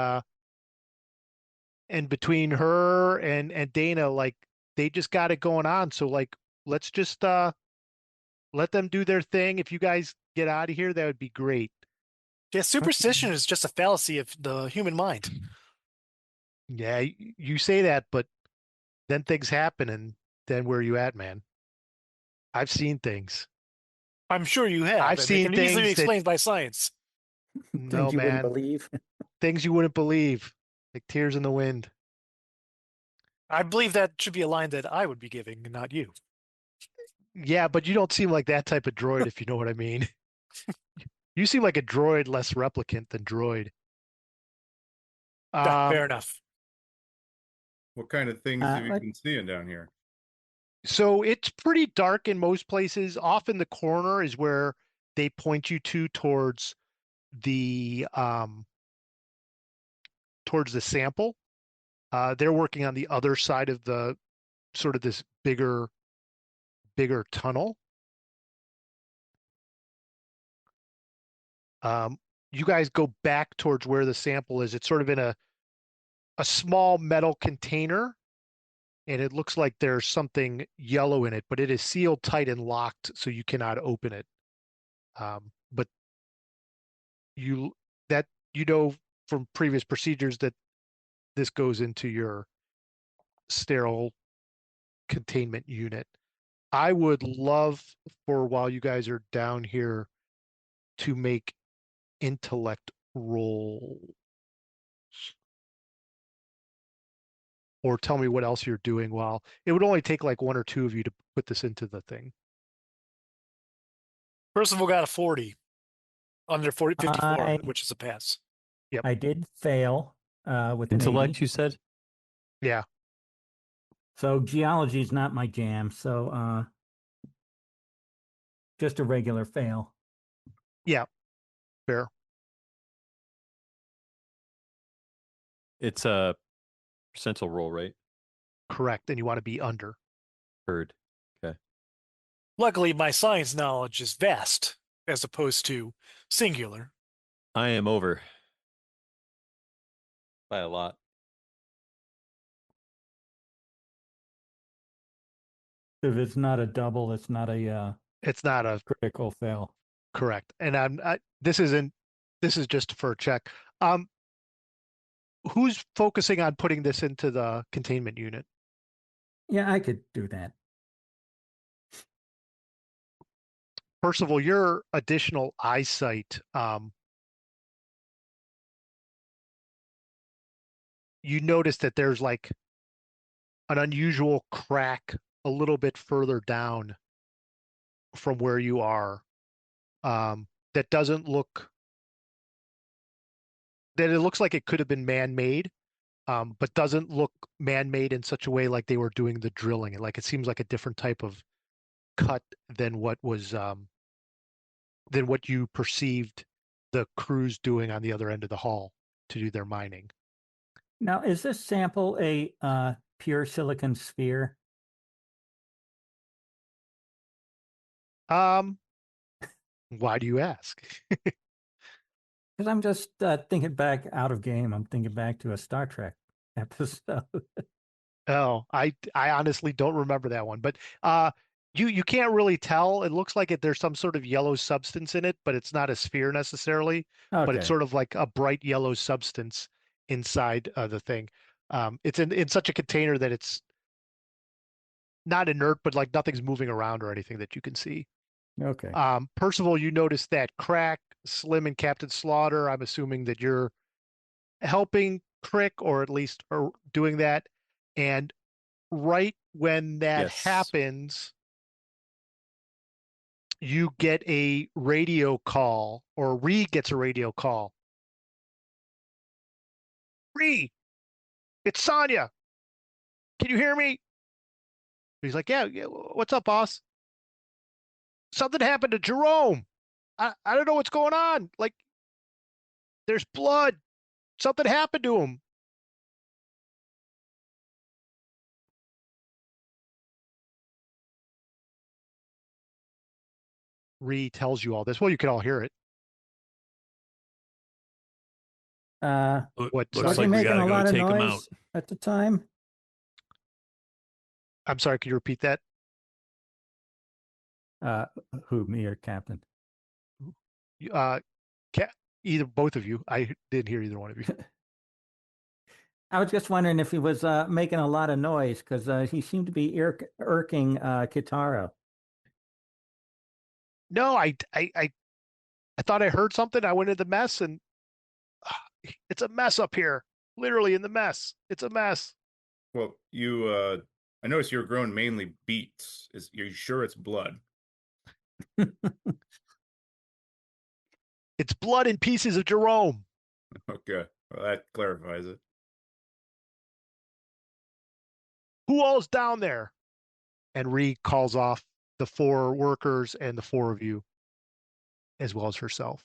between her and Dana, like they just got it going on. So like, let's just let them do their thing. If you guys get out of here, that would be great. Yeah, superstition is just a fallacy of the human mind. Yeah, you say that, but then things happen, and then where are you at, man? I've seen things. I'm sure you have, I've and they seen can easily be things that explained by science. no, Things you wouldn't man, believe. things you wouldn't believe, like tears in the wind. I believe that should be a line that I would be giving, not you. Yeah, but you don't seem like that type of droid, if you know what I mean. You seem like a droid, less replicant than droid. Fair enough. What kind of things have you What- been seeing down here? So it's pretty dark in most places. Off in the corner is where they point you to towards the sample. They're working on the other side of the sort of this bigger tunnel. You guys go back towards where the sample is. It's sort of in a small metal container, and it looks like there's something yellow in it, but it is sealed tight and locked, so you cannot open it. But you that you know from previous procedures that this goes into your sterile containment unit. I would love for while you guys are down here to make intellect rolls. Or tell me what else you're doing while it would only take like one or two of you to put this into the thing. Percival got a 40 under 54, I- which is a pass. I did fail with an Intellect, 80. you said? Yeah. So geology is not my jam. So just a regular fail. Yeah. Fair. It's a percentile roll, right? Correct. And you want to be under. Heard. Luckily, my science knowledge is vast as opposed to singular. I am over. By a lot. If it's not a double, it's not a It's not a critical fail. correct. And this is just for a check. Who's focusing on putting this into the containment unit? Yeah, I could do that. Percival, your additional eyesight, you notice that there's like an unusual crack a little bit further down from where you are, that doesn't look, that it looks like it could have been man-made, but doesn't look man-made in such a way like they were doing the drilling. Like it seems like a different type of cut than what was than what you perceived the crews doing on the other end of the hall to do their mining. Now, is this sample a pure silicon sphere? Why do you ask? Because I'm just thinking back out of game. I'm thinking back to a Star Trek episode. Oh, I honestly don't remember that one, but You can't really tell. It looks like there's some sort of yellow substance in it, but it's not a sphere necessarily. But it's Okay. sort of like a bright yellow substance inside the thing. It's in such a container that it's not inert, but like nothing's moving around or anything that you can see. Okay. Percival, you notice that Crack, Slim, and Captain Slaughter. I'm assuming that you're helping Crick, or at least or doing that. And right when that Yes. happens, you get a radio call, or Reed gets a radio call. Reed, it's Sonya. Can you hear me? He's like, yeah, what's up, boss? Something happened to Jerome. I don't know what's going on. Like, there's blood. Something happened to him. Reed tells you all this. Well, you can all hear it. Looks Was he like we making gotta a go lot of take him out. noise at the time? I'm sorry, can you repeat that? Who, me or Captain? Uh, either both of you. I didn't hear either one of you. I was just wondering if he was making a lot of noise because he seemed to be irking Kitaro. No, I thought I heard something. I went into the mess, and it's a mess up here. Literally in the mess. It's a mess. Well, I noticed you're growing mainly beets. Are you sure it's blood? It's blood and pieces of Jerome. Okay, well, that clarifies it. Who all's down there? And Reed calls off the 4 workers and the 4 of you, as well as herself.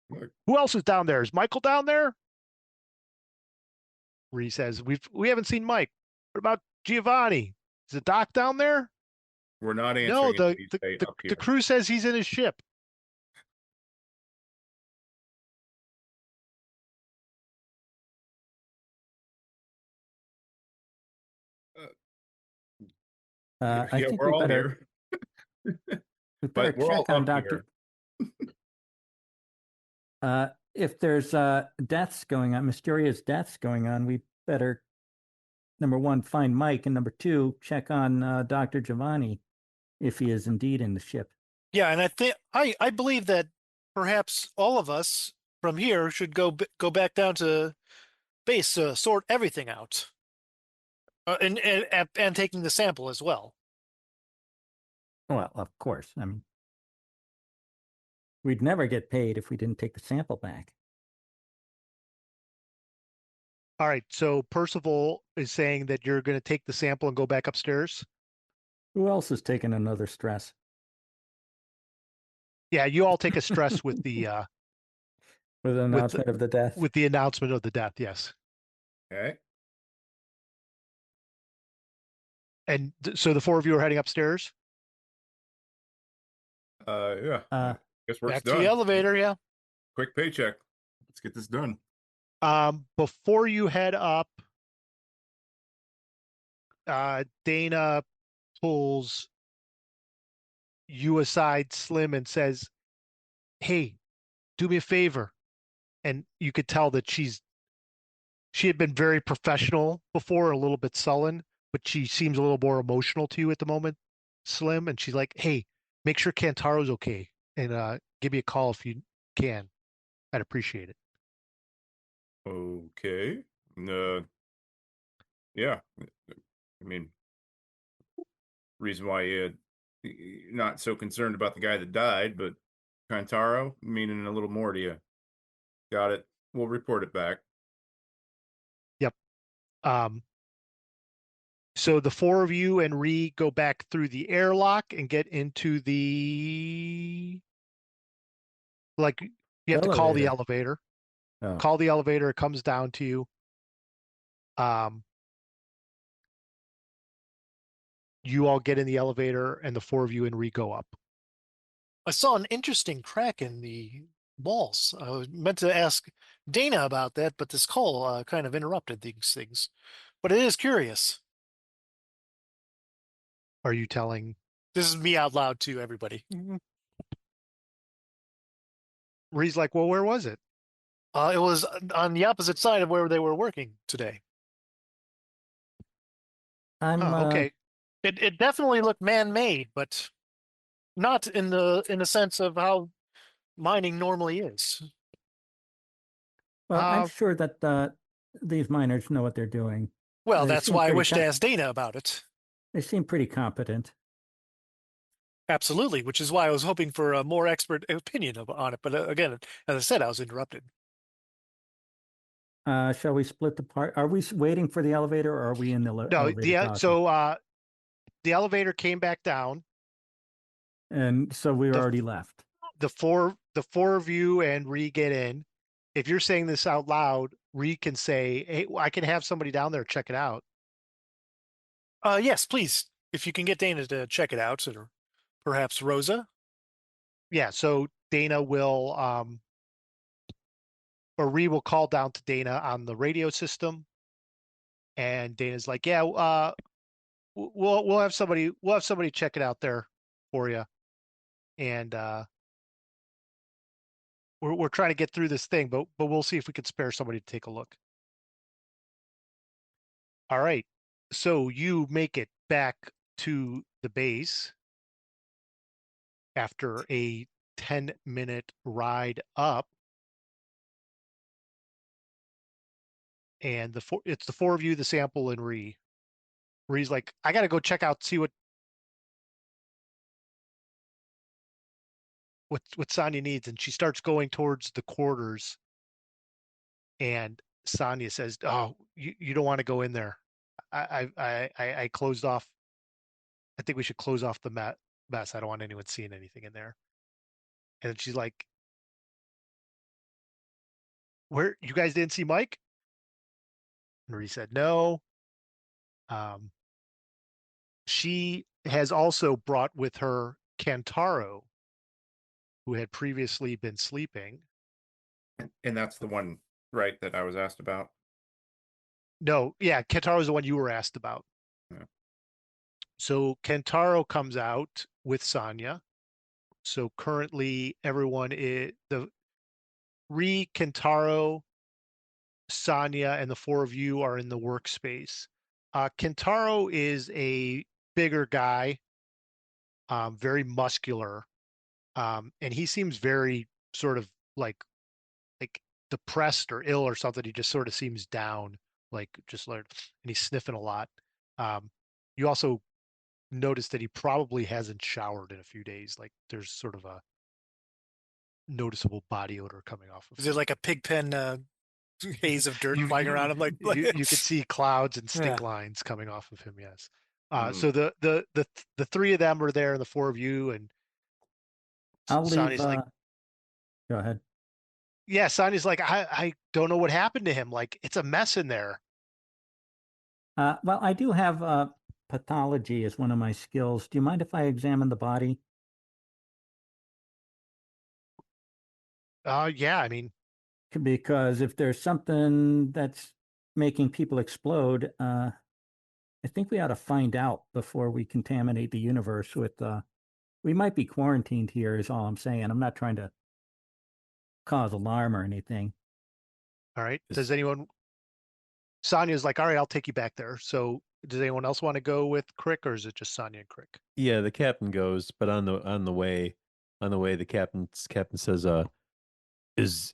Look. Who else is down there? Is Michael down there? Reed says, we haven't seen Mike. What about Giovanni? Is the doc down there? We're not answering. No, until you stay up the here. crew says he's in his ship. I Yeah, think we're we all better, here. we better But we're all check on up Dr. If there's deaths going on, mysterious deaths going on, we better, number one, find Mike, and number two, check on Dr. Giovanni if he is indeed in the ship. Yeah, and I think I believe that perhaps all of us from here should go back down to base to sort everything out, and taking the sample as well. Well, of course. I mean, we'd never get paid if we didn't take the sample back. All right, so Percival is saying that you're going to take the sample and go back upstairs. Who else is taking another stress? Yeah, you all take a stress with the With the announcement of the death? with the announcement of the death. Yes, Okay. and so the 4 of you are heading upstairs. Yeah. Guess work's Back done. to the elevator, yeah. Quick paycheck. Let's get this done. Before you head up, Dana pulls you aside, Slim, and says, "Hey, do me a favor." And you could tell that she had been very professional before, a little bit sullen, but she seems a little more emotional to you at the moment, Slim. And she's like, "Hey, make sure Kantaro's okay, and give me a call if you can. I'd appreciate it." Okay. Yeah. I mean, reason why you're not so concerned about the guy that died, but Kantaro meaning a little more to you. Got it. We'll report it back. Yep. So the 4 of you and Ree go back through the airlock and get into the, like, you have to call the elevator. Oh. Call the elevator. It comes down to you. You all get in the elevator, and the 4 of you and Ree go up. I saw an interesting crack in the balls. I was meant to ask Dana about that, but this call kind of interrupted these things. But it is curious. Are you telling This is me out loud to everybody. Ree's like, well, where was it? It was on the opposite side of where they were working today. I'm Oh, okay. It definitely looked man-made, but not in the sense of how mining normally is. well, I'm Uh, sure that these miners know what they're doing. Well, They that's seem why I pretty wish to ask Dana about it. they seem pretty competent. Absolutely, which is why I was hoping for a more expert opinion on it. But again, as I said, I was interrupted. Shall we split the part? Are we waiting for the elevator, or are we in the no, elevator talking? the elevator came back down. And so we The already left. the four of you and Ree get in. If you're saying this out loud, Ree can say, "Hey, I can have somebody down there check it out." Yes, please, if you can get Dana to check it out, or perhaps Rosa. Yeah, so Dana will or Ree will call down to Dana on the radio system, and Dana's like, "Yeah, we'll have somebody check it out there for you." And we're trying to get through this thing, but we'll see if we can spare somebody to take a look. All right. So you make it back to the base after a 10-minute ride up. And it's the four of you, the sample, and Ree. Ree's like, I gotta go check out, see what Sonya needs. And she starts going towards the quarters. And Sonya says, "Oh, you don't want to go in there. I closed off. I think we should close off the mess. I don't want anyone seeing anything in there." And she's like, "Where you guys didn't see Mike?" And Ree said, "No." Um, she has also brought with her Kantaro, who had previously been sleeping. And that's the one, right, that I was asked about. No, yeah, Kentaro is the one you were asked about. Yeah. So Kentaro comes out with Sonya. So currently everyone is the Ree, Kentaro, Sonya, and the four of you are in the workspace. Kentaro is a bigger guy, very muscular, and he seems very sort of like depressed or ill or something. He just sort of seems down, like just like, and he's sniffing a lot. You also notice that he probably hasn't showered in a few days. Like there's sort of a noticeable body odor coming off of Is it him. like a pig pen haze of dirt You flying around? I'm like, you could see clouds and yeah. stink lines coming off of him. Yes. Mm. So the three of them are there, and the four of you, and I'll leave. Sonny's like, Go ahead. yeah, Sonny's like, I don't know what happened to him. Like it's a mess in there. Well, I do have pathology as one of my skills. Do you mind if I examine the body? Yeah, I mean, Because if there's something that's making people explode, I think we ought to find out before we contaminate the universe with. We might be quarantined here, is all I'm saying. I'm not trying to cause alarm or anything. all right. Is- Does anyone? Sonya's like, all right, I'll take you back there. So does anyone else want to go with Crick, or is it just Sonya and Crick? Yeah, the captain goes, but on the way, the captain says, is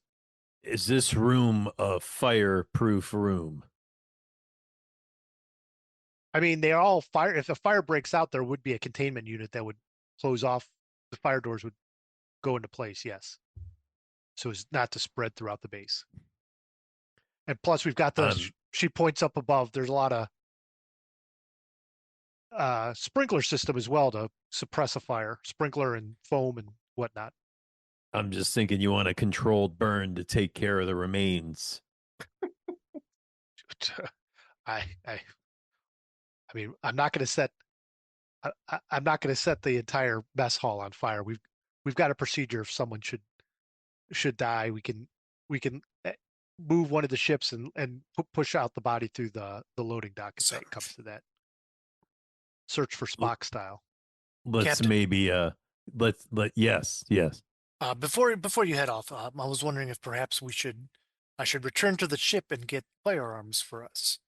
is this room a fireproof room?" I mean, they're all fire. If a fire breaks out, there would be a containment unit that would close off. The fire doors would go into place. Yes. So as not to spread throughout the base. And plus, we've got the. I'm She points up above. There's a lot of sprinkler system as well to suppress a fire, sprinkler and foam and whatnot. I'm just thinking you want a controlled burn to take care of the remains. I I I mean, I'm not going to set. I'm not going to set the entire mess hall on fire. We've got a procedure if someone should should die, we can move one of the ships and push out the body through the loading dock if that comes to that. Search for Spock style. Let's Captain. maybe yes. Before you head off, I was wondering if perhaps I should return to the ship and get firearms for us.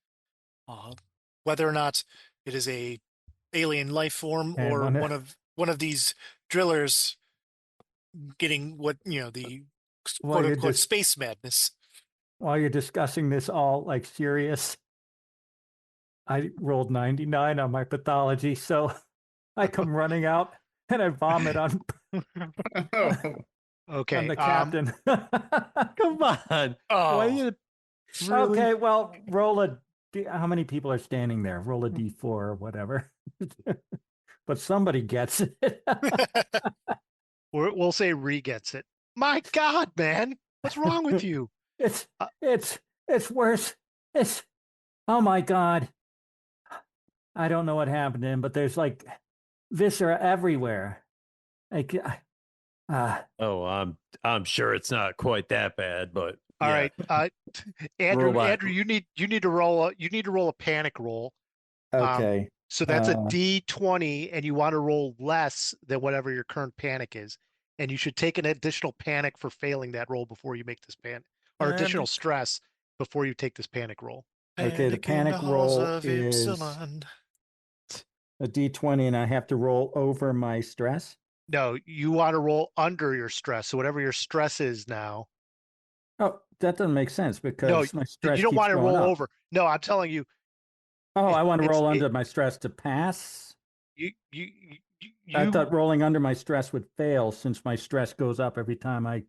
Whether or not it is a alien life form And or when- one of these drillers getting what the Well, quote you're unquote just- space madness. While you're discussing this all like serious, I rolled 99 on my pathology, so I come running out and I vomit on Okay. the captain. Come on. Oh, Why you really? Okay, well, roll a. How many people are standing there? Roll a d4 or whatever. But somebody gets it. We'll say Ree gets it. My God, man, what's wrong with you? It's worse. Oh my God. I don't know what happened to him, but there's like viscera everywhere. Like, Oh, I'm sure it's not quite that bad, but All yeah. right, Andrew. Robot. Andrew, you need to roll a panic roll. okay. So that's a Uh, D20, and you want to roll less than whatever your current panic is, and you should take an additional panic for failing that roll before you make this panic, or additional stress before you take this panic roll. Okay, the in panic halls roll of is Ypsilon. a d20, and I have to roll over my stress. No, you want to roll under your stress. So whatever your stress is now. Oh, that doesn't make sense because my stress You don't keeps want to going roll up. over. No, I'm telling you. Oh, I want to it's- roll it- under my stress to pass. You I thought rolling under my stress would fail since my stress goes up every time I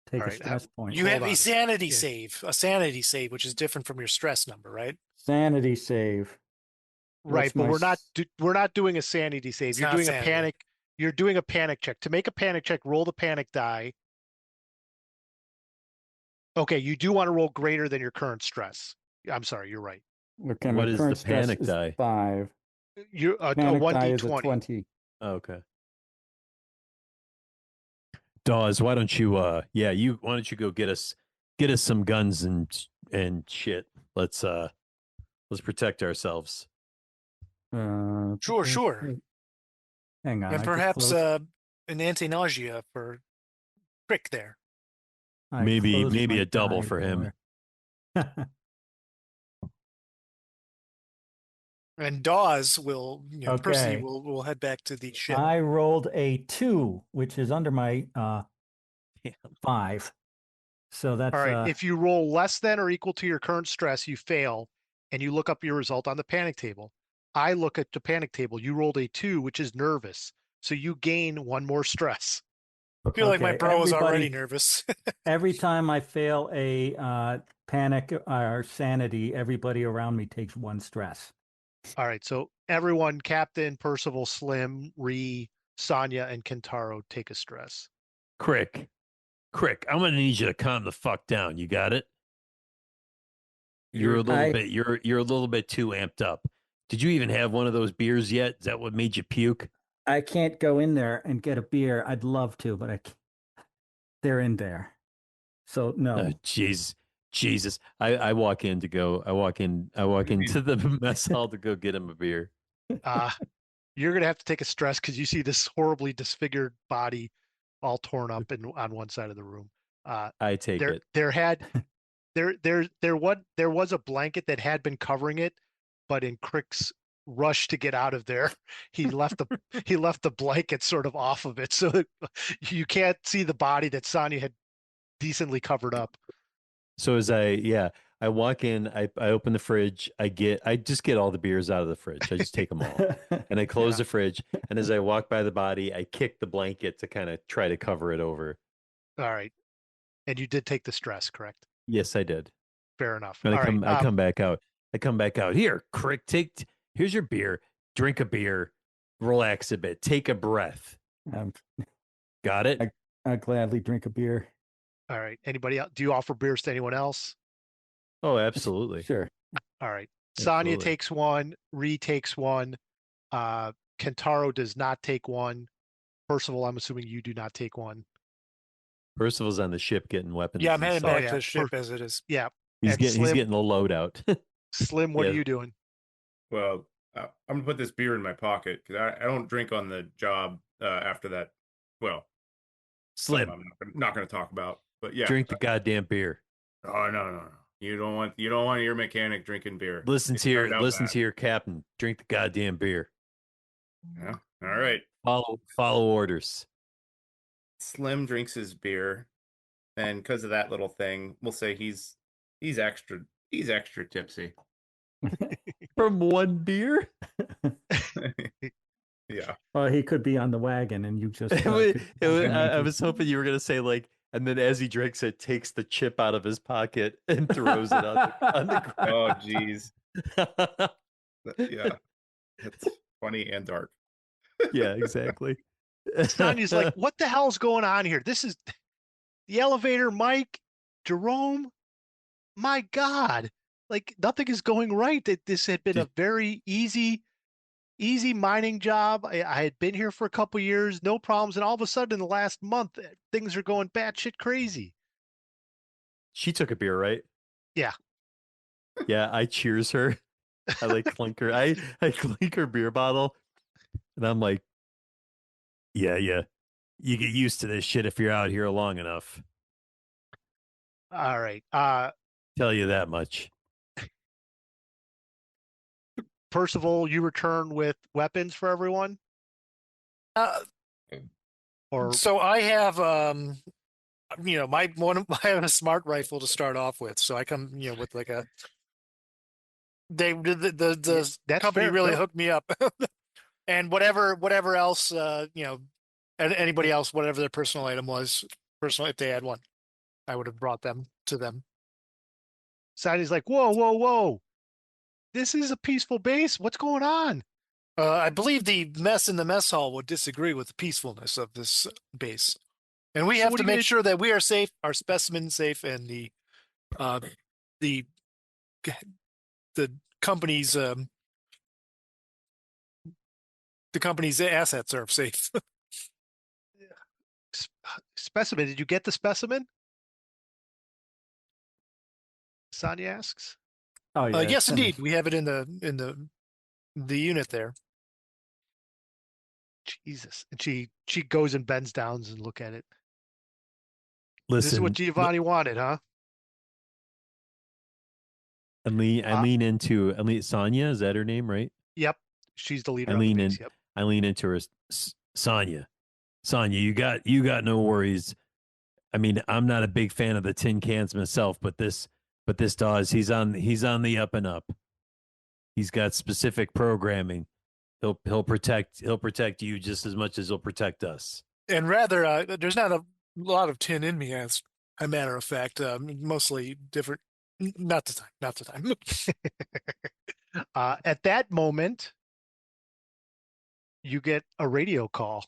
take All a right, stress point. You Hold have on a a sanity second. save, which is different from your stress number, right? Sanity save. right, What's but my we're not doing a sanity save. It's You're not doing sanity. a panic. You're doing a panic check. To make a panic check, roll the panic die. Okay, you do want to roll greater than your current stress. I'm sorry, you're right. Okay, What my is current the stress panic is die? 5. You're a Panic die is a 1d20. 20. Oh, okay. Dawes, why don't you why don't you go get us some guns and shit. Let's protect ourselves. Sure. Hang on. And I just perhaps closed- an anti-nausea for Crick there. I maybe closed my a double die for him. door. And Dawes will, Percy Okay. will head back to the ship. I rolled a 2, which is under my Damn. 5. So that's All right. If you roll less than or equal to your current stress, you fail, and you look up your result on the panic table. I look at the panic table. You rolled a 2, which is nervous, so you gain 1 more stress. I feel like my okay, bro is already everybody- nervous. every time I fail a panic or sanity, everybody around me takes 1 stress. All right. So everyone, Captain, Percival, Slim, Ree, Sonya, and Kentaro take a stress. Crick, I'm gonna need you to calm the fuck down. You got it? You're a little bit you're a little bit too amped up. Did you even have one of those beers yet? Is that what made you puke? I can't go in there and get a beer. I'd love to, but I can't. They're in there. So no. Oh, Jesus. I walk into the mess hall to go get him a beer. You're going to have to take a stress because you see this horribly disfigured body all torn up on one side of the room. I take it. There was a blanket that had been covering it, but in Crick's rush to get out of there, he left the blanket sort of off of it, so that you can't see the body that Sonya had decently covered up. So as I walk in, I open the fridge, I just get all the beers out of the fridge. I just take them all. And I close the fridge, and as I walk by the body, I kick the blanket to kind of try to cover it over. All right. And you did take the stress, correct? Yes, I did. Fair enough. And All right. I come back out. Here, Crick, here's your beer. Drink a beer. Relax a bit. Take a breath. Got it? I'd gladly drink a beer. All right. Anybody else? Do you offer beers to anyone else? Oh, absolutely. Sure. All right. Sonya Absolutely. takes 1. Ree takes 1. Kentaro does not take 1. Percival, I'm assuming you do not take 1. Percival's on the ship getting weapons. Yeah, I'm heading installed. back yeah, to the ship as it is. Yeah. He's And getting Slim, the loadout. Slim, what Yeah. are you doing? Well, I'm gonna put this beer in my pocket because I don't drink on the job after that. Well, Slim, something I'm not gonna talk about. But yeah. drink the goddamn beer. Oh no. You don't want your mechanic drinking beer. Listen It to your started out bad. captain. Drink the goddamn beer. Yeah. All right. Follow orders. Slim drinks his beer, and because of that little thing, we'll say he's extra tipsy. From one beer? Yeah. Well, he could be on the wagon, and you just. I was hoping you were gonna say like, and then as he drinks it, takes the chip out of his pocket and throws it on the Oh ground. geez. Yeah. That's funny and dark. Yeah, exactly. Sonya's like, what the hell's going on here? This is the elevator, Mike, Jerome. My God, like nothing is going right. That this had been a very easy mining job. I had been here for a couple years, no problems, and all of a sudden in the last month, things are going batshit crazy. She took a beer, right? Yeah. Yeah, I cheers her. I like clink her. I clink her beer bottle, and I'm like, yeah. You get used to this shit if you're out here long enough. All right. Tell you that much. Percival, you return with weapons for everyone? Or So I have I have a smart rifle to start off with. So I come with like a the that's company fair. really No. hooked me up. And whatever else anybody else, whatever their personal item was, if they had one, I would have brought them to them. Sonya's like, whoa. This is a peaceful base. What's going on? I believe the mess in the mess hall would disagree with the peacefulness of this base, and we So have what to are you make gonna- sure that we are safe, our specimens safe, and the company's the company's assets are safe. Specimen. Did you get the specimen? Sonya asks. Oh yeah. Yes, it's in the- indeed, we have it in the unit there. Jesus. And she goes and bends down and look at it. Listen, This is what Giovanni wanted, huh? I lean into Sonia. Is that her name, right? Yep. She's the leader I of the lean base. in. Yep. I lean into her. Sonia, you got no worries. I mean, I'm not a big fan of the tin cans myself, but this Dawes, he's on the up and up. He's got specific programming. He'll protect you just as much as he'll protect us. And rather, there's not a lot of tin in me, as a matter of fact. Mostly different. Not the time. At that moment, you get a radio call.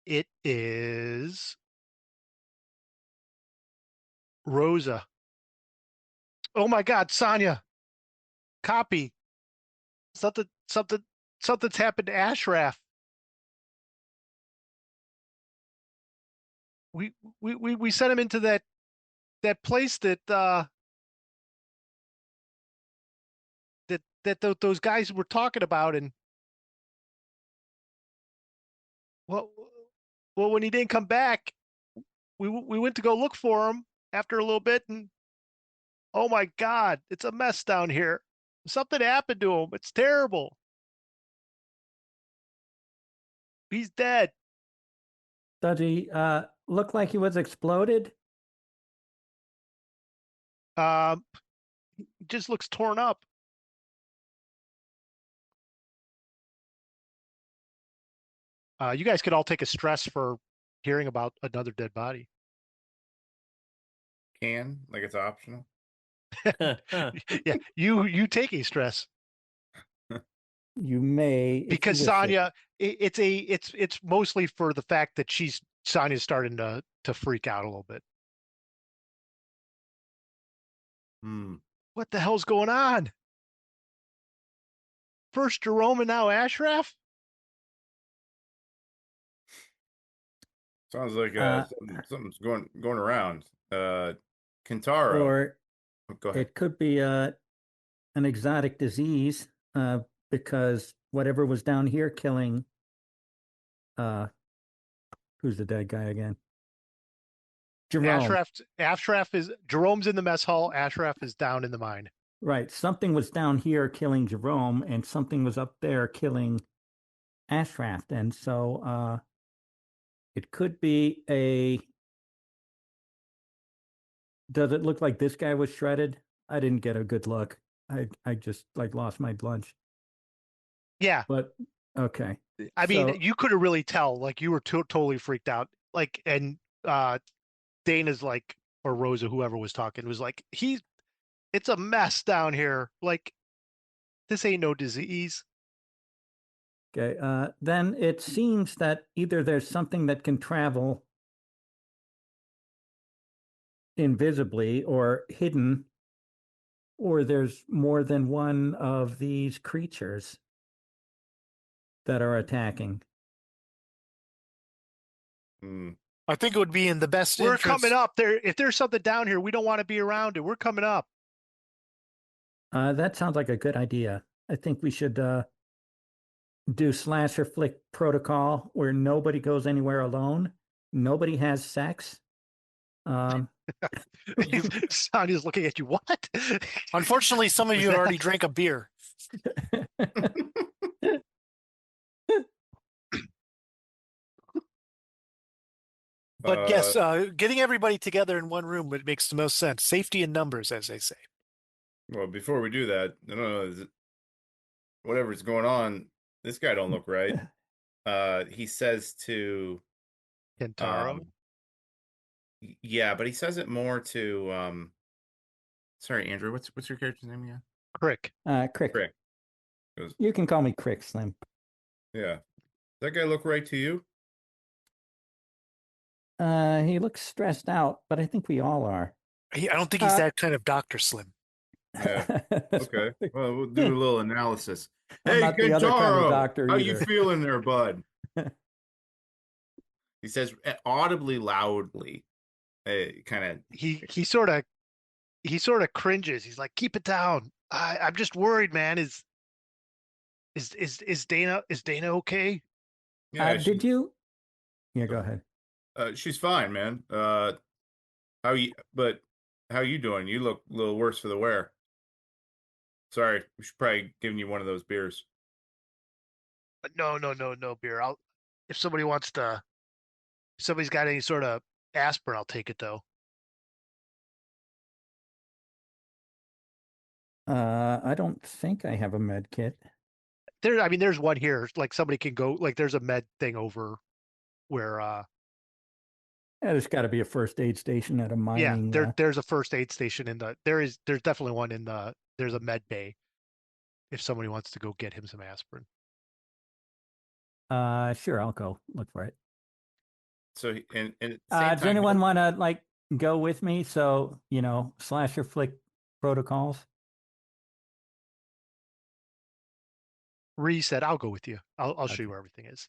It is Rosa. Oh my God, Sonya. Copy. Something's happened to Ashraf. We sent him into that place that those guys were talking about, and well, when he didn't come back, we went to go look for him after a little bit, and oh my God, it's a mess down here. Something happened to him. It's terrible. He's dead. Does he look like he was exploded? He just looks torn up. You guys could all take a stress for hearing about another dead body. Like it's optional. Yeah, you take a stress You may, if because you wish it. Sonya. It's mostly for the fact that Sonya's starting to freak out a little bit. What the hell's going on? First Jerome and now Ashraf? Sounds like Uh, something's going around. Kentaro. or Go ahead. it could be an exotic disease because whatever was down here killing who's the dead guy again? Jerome. Ashraf is Jerome's in the mess hall. Ashraf is down in the mine. Right. Something was down here killing Jerome, and something was up there killing Ashraf. And so it could be a. Does it look like this guy was shredded? I didn't get a good look. I just like lost my lunch. Yeah. But okay. I mean, So- you could have really tell, like you were totally freaked out. Like, and Dana's like, or Rosa, whoever was talking, was like, it's a mess down here. Like, this ain't no disease. Okay. Then it seems that either there's something that can travel invisibly or hidden, or there's more than one of these creatures that are attacking. Hmm. I think it would be in the best We're interest. coming up there. If there's something down here, we don't want to be around it. We're coming up. That sounds like a good idea. I think we should do slasher flick protocol where nobody goes anywhere alone. Nobody has sex. Sonia's looking at you. What? Unfortunately, some of Was you had that already like- drank a beer. But yes, getting everybody together in one room it makes the most sense. Safety in numbers, as they say. Well, before we do that, I don't know. Whatever's going on, this guy don't look right. He says to Kentaro. yeah, but he says it more to sorry, Andrew, what's your character's name again? Crick. Crick. Crick. You can call me Crick, Slim. Yeah. Does that guy look right to you? He looks stressed out, but I think we all are. I don't think he's that kind of Dr. Slim. Yeah. Okay. Well, we'll do a little analysis. I'm Hey, not the other kind of Kentaro, doctor how either. you feeling there, bud? He says audibly, loudly, kind of. He sort of cringes. He's like, keep it down. I'm just worried, man. Is Dana okay? Yeah, Did you? Yeah, go ahead. she's fine, man. How you doing? You look a little worse for the wear. Sorry, we should probably giving you one of those beers. No, beer. If somebody's got any sort of aspirin, I'll take it though. I don't think I have a med kit. There's one here. Like somebody can go. Like there's a med thing over where. Yeah, there's got to be a first aid station at a mining. There's a first aid station there's definitely one there's a med bay. If somebody wants to go get him some aspirin. Sure, I'll go look for it. So and at the same Does time, anyone want to like go with me? So slasher flick protocols. Ree said, "I'll go with you. I'll show you where everything is."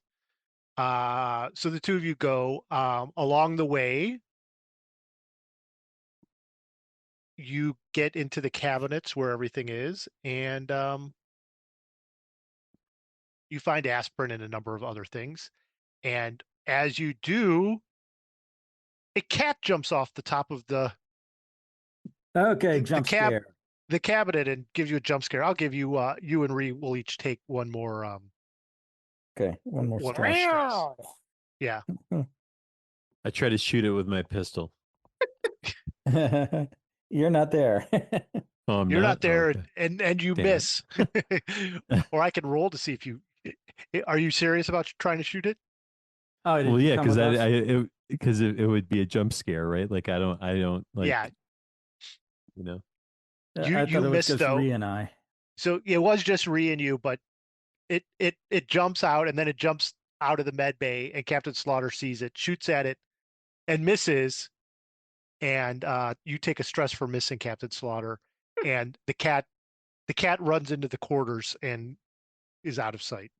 So the two of you go. Along the way, you get into the cabinets where everything is, and you find aspirin and a number of other things. And as you do, a cat jumps off the top of the Jump scare. the cabinet and gives you a jump scare. I'll give you you and Ree will each take one more Okay, one more one stress. more stress. Yeah. I try to shoot it with my pistol. You're not there. Oh, I'm You're not there, Okay. and you Damn it. miss. Or I can roll to see if you are you serious about trying to shoot it? Oh, did Well, you yeah, come because with us? it would be a jump scare, right? Like I don't like. Yeah. You know. You I thought it was missed just though. Ree and I. So it was just Ree and you, but it jumps out and then it jumps out of the med bay and Captain Slaughter sees it, shoots at it, and misses. And you take a stress for missing Captain Slaughter, and the cat runs into the quarters and is out of sight.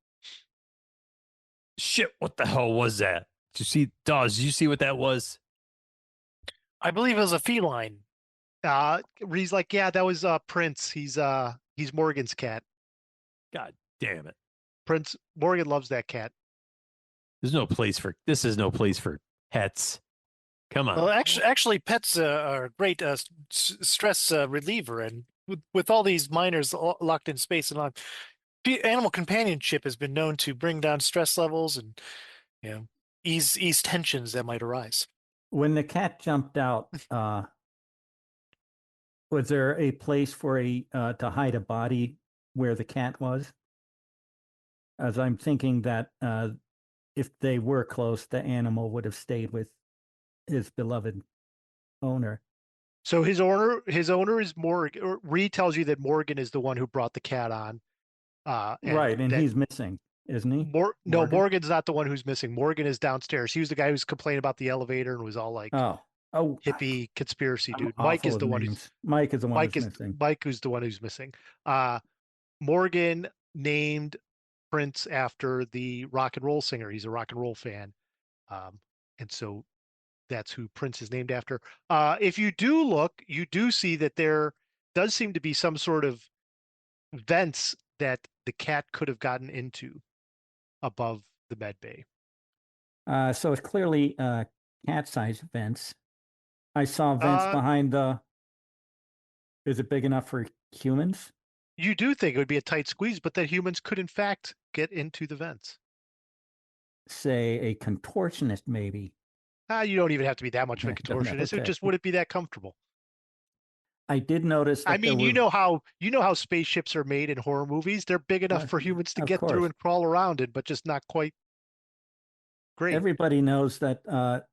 Shit! What the hell was that? Did you see, Dawes? Did you see what that was? I believe it was a feline. Ree's like, yeah, that was Prince. He's Morgan's cat. God damn it! Prince Morgan loves that cat. This is no place for pets. Come on. Well, actually, pets are a great stress reliever, and with all these miners locked in space and on, animal companionship has been known to bring down stress levels and ease tensions that might arise. When the cat jumped out, was there a place for to hide a body where the cat was? As I'm thinking that if they were close, the animal would have stayed with his beloved owner. So his owner is Morgan. Reed tells you that Morgan is the one who brought the cat on. Right, and that he's missing, isn't he? No, Morgan? Morgan's not the one who's missing. Morgan is downstairs. He was the guy who's complaining about the elevator and was all like Oh, hippie conspiracy I'm dude. Mike awful is the with one names. Mike is the one who's missing. Mike who's the one who's missing. Morgan named Prince after the rock and roll singer. He's a rock and roll fan, and so that's who Prince is named after. If you do look, you do see that there does seem to be some sort of vents that the cat could have gotten into above the med bay. So it's clearly cat-sized vents. I saw vents behind the. Is it big enough for humans? You do think it would be a tight squeeze, but that humans could in fact get into the vents. Say a contortionist, maybe. You don't even have to be that much of a Don't know, contortionist. It okay. just wouldn't be that comfortable. I did notice that I mean, you know how spaceships are made in horror movies. They're big enough for humans to of get through course. and crawl around it, but just not quite great. Everybody knows that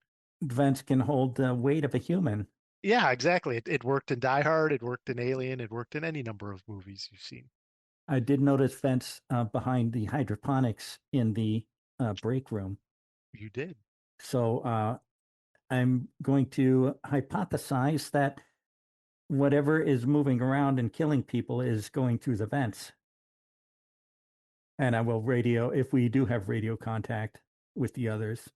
vents can hold the weight of a human. Yeah, exactly. It worked in Die Hard. It worked in Alien. It worked in any number of movies you've seen. I did notice vents behind the hydroponics in the break room. You did. So I'm going to hypothesize that whatever is moving around and killing people is going through the vents. And I will radio, if we do have radio contact with the others.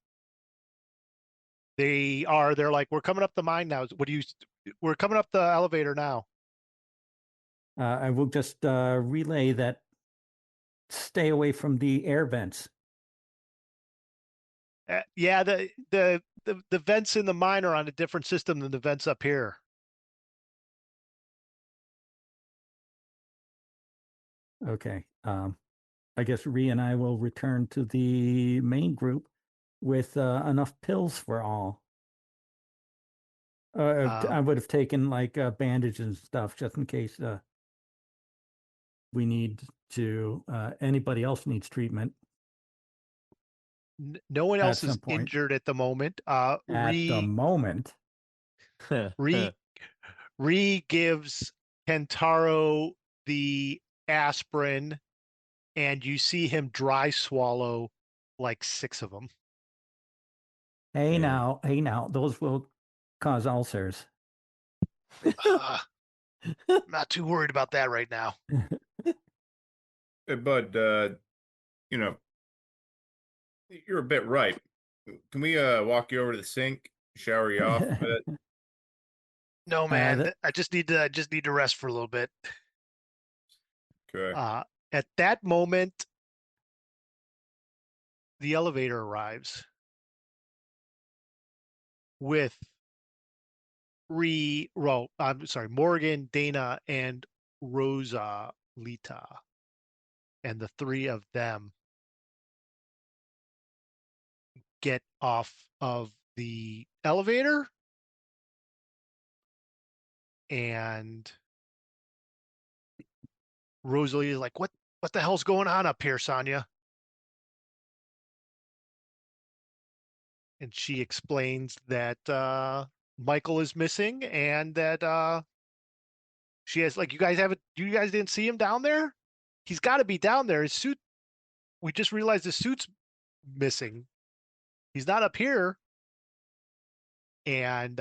They're like, we're coming up the mine now. We're coming up the elevator now. I will just relay that stay away from the air vents. Yeah, the vents in the mine are on a different system than the vents up here. Okay. I guess Ree and I will return to the main group with enough pills for all. I would have taken like bandages and stuff just in case we need to. Anybody else needs treatment. No one else is some point. injured at the moment. At the moment, Ree gives Kentaro the aspirin, and you see him dry swallow like 6 of them. Hey now, those will cause ulcers. Not too worried about that right now. Hey, Bud, you know, you're a bit right. Can we walk you over to the sink, shower you off a bit? No, man. I just need to rest for a little bit. Okay. At that moment, the elevator arrives with Morgan, Dana, and Rosa Lita. And the 3 of them get off of the elevator, and Rosalie is like, what the hell's going on up here, Sonia? And she explains that Michael is missing, and that she has, like, you guys didn't see him down there? He's got to be down there. His suit, we just realized his suit's missing. He's not up here. And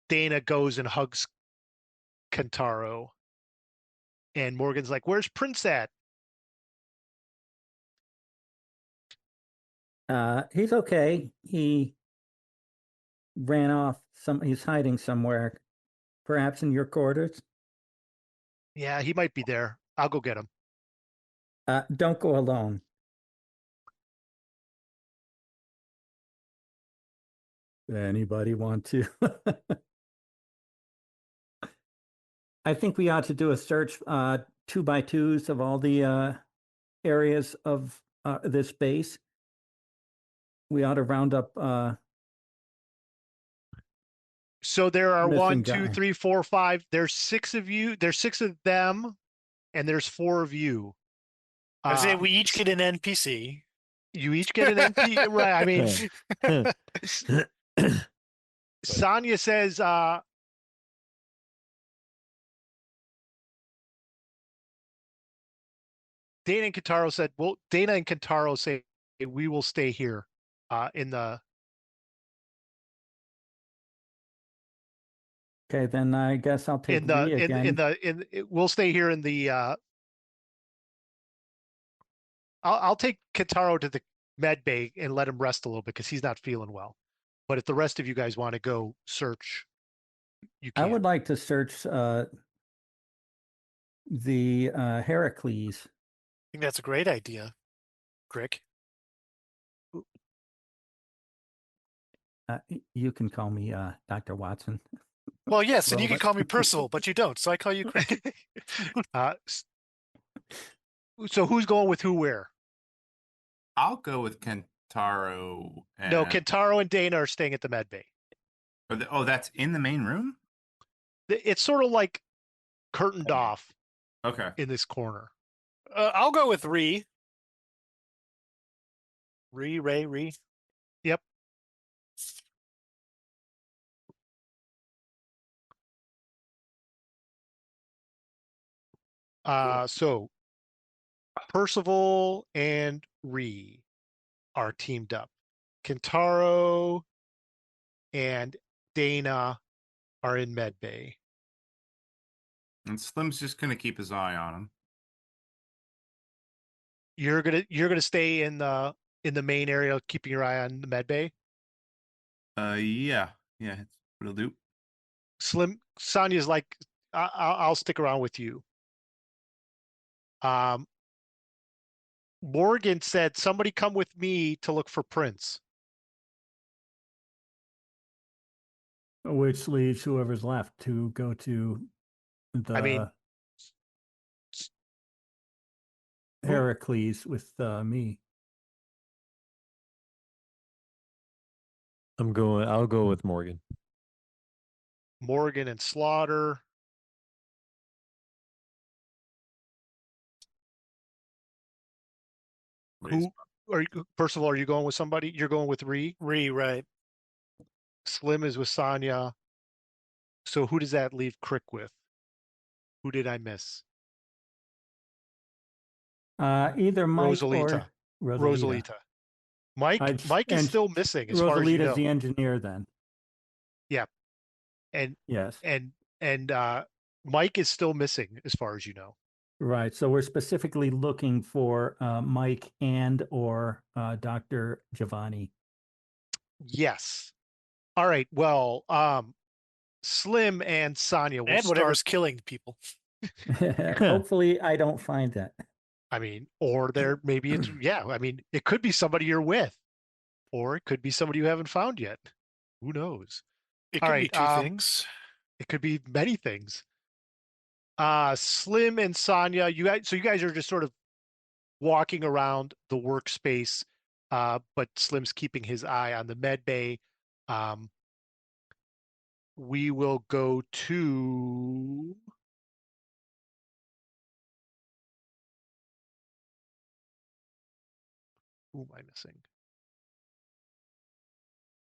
Dana goes and hugs Kentaro. And Morgan's like, where's Prince at? He's okay. He ran off. He's hiding somewhere, perhaps in your quarters. Yeah, he might be there. I'll go get him. Don't go alone. Anybody want to? I think we ought to do a search, 2x2s of all the areas of this base. We ought to round up. So there are Missing one, two, guy. three, four, five. There's 6 of you. There's 6 of them, and there's 4 of you. I say we each get an NPC. You each get an NP. Right. I mean, Sonia says, Dana and Kentaro said, well, Dana and Kentaro say we will stay here in the. Okay, then I guess I'll take Ree again. We'll stay here in the. I'll take Kentaro to the med bay and let him rest a little bit because he's not feeling well. But if the rest of you guys want to go search, you can. I would like to search the Heracles. I think that's a great idea, Crick. You can call me Dr. Watson. Well, yes, and you can Robot. call me Percival, but you don't, so I call you Crick. So who's going with who where? I'll go with Kentaro. And... No, Kentaro and Dana are staying at the med bay. Oh, that's in the main room? It's sort of like curtained off Okay. in this corner. I'll go with Ree. Ree. Yep. So Percival and Ree are teamed up. Kentaro and Dana are in med bay. And Slim's just gonna keep his eye on him. You're gonna stay in the main area, keeping your eye on the med bay. Yeah, that's what it'll do. Sonia's like, I'll stick around with you. Morgan said, somebody come with me to look for Prince. Which leaves whoever's left to go to the I mean, Heracles with me. I'll go with Morgan. Morgan and Slaughter. Who are you? First of all, are you going with somebody? You're going with Ree? Ree, right. Slim is with Sonia. So who does that leave Crick with? Who did I miss? Either Mike Rosalita. or Rosalita. Mike is still missing as far as you know. Rosalita's the engineer then. Yeah. And yes. And Mike is still missing as far as you know. Right. So we're specifically looking for Mike and or Dr. Giovanni. Yes. All right. Well, Slim and Sonia will and start. whatever's killing people. Hopefully I don't find that. I mean, or there maybe it's I mean, it could be somebody you're with, or it could be somebody you haven't found yet. Who knows? It All could right, be two things. It could be many things. Slim and Sonia, you guys are just sort of walking around the workspace, but Slim's keeping his eye on the med bay. We will go to who am I missing?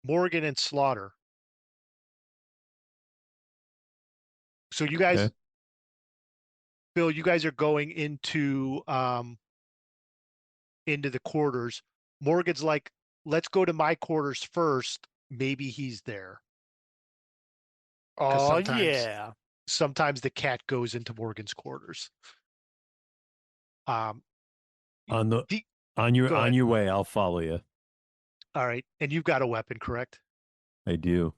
Morgan and Slaughter. So you guys, Okay. Bill, you guys are going into the quarters. Morgan's like, let's go to my quarters first. Maybe he's there. Oh, yeah. Sometimes the cat goes into Morgan's quarters. On your way, I'll follow you. All right. And you've got a weapon, correct? I do.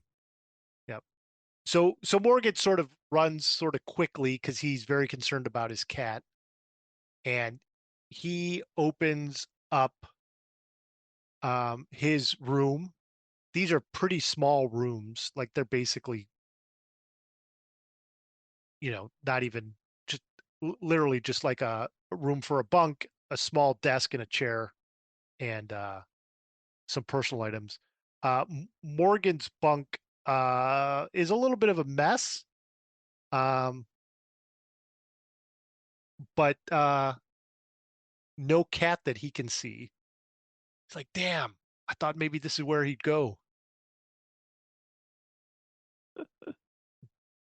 So Morgan sort of runs sort of quickly because he's very concerned about his cat. And he opens up his room. These are pretty small rooms. Like they're basically, not even just literally just like a room for a bunk, a small desk and a chair, and some personal items. Morgan's bunk is a little bit of a mess. But no cat that he can see. It's like, damn, I thought maybe this is where he'd go.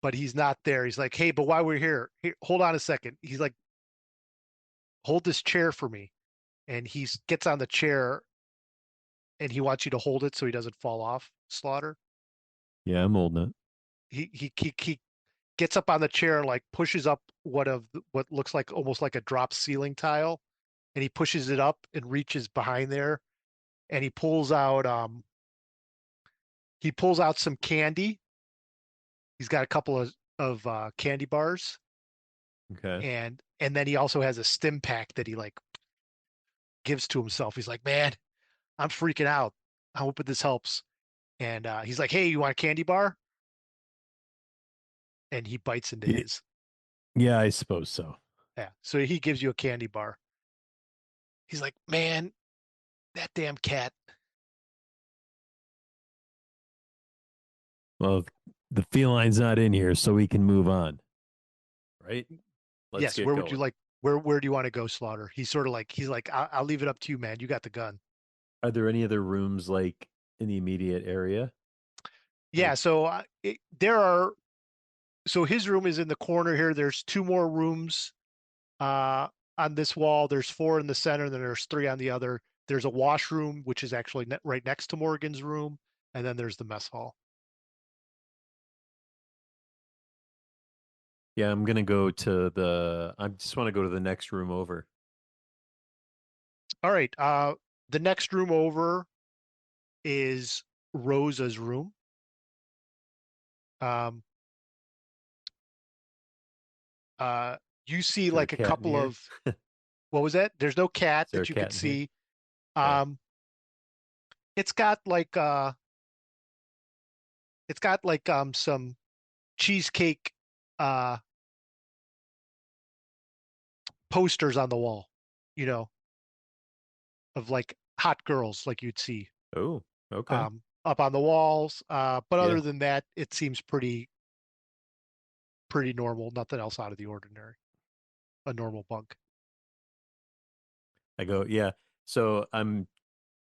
But he's not there. He's like, hey, but while we're here, hold on a second. He's like, hold this chair for me. And he gets on the chair and he wants you to hold it so he doesn't fall off, Slaughter. Yeah, I'm holding it. He gets up on the chair and like pushes up what looks like almost like a drop ceiling tile, and he pushes it up and reaches behind there, and he pulls out some candy. He's got a couple of candy bars, Okay. and then he also has a stim pack that he like gives to himself. He's like, man, I'm freaking out. I hope this helps. And he's like, hey, you want a candy bar? And he bites into his. Yeah, I suppose so. Yeah. So he gives you a candy bar. He's like, man, that damn cat. Well, the feline's not in here, so we can move on. Right? Let's Yes. get Where going. would you like? Where do you want to go, Slaughter? He's like, I'll leave it up to you, man. You got the gun. Are there any other rooms like in the immediate area? Yeah. Like, So there are. So his room is in the corner here. There's two more rooms on this wall. There's four in the center, then there's three on the other. There's a washroom, which is actually right next to Morgan's room, and then there's the mess hall. yeah, I'm gonna go to the. I just want to go to the next room over. All right. The next room over is Rosa's room. Um, you see Is there like a cat in couple here? of what was that? There's no cat Is there a that you could cat in here? see. Okay. It's got like some cheesecake uh posters on the wall, you know, of like hot girls like you'd see Oh, okay. up on the walls. But Yeah. other than that, it seems pretty normal. Nothing else out of the ordinary. A normal bunk. I go, yeah. So I'm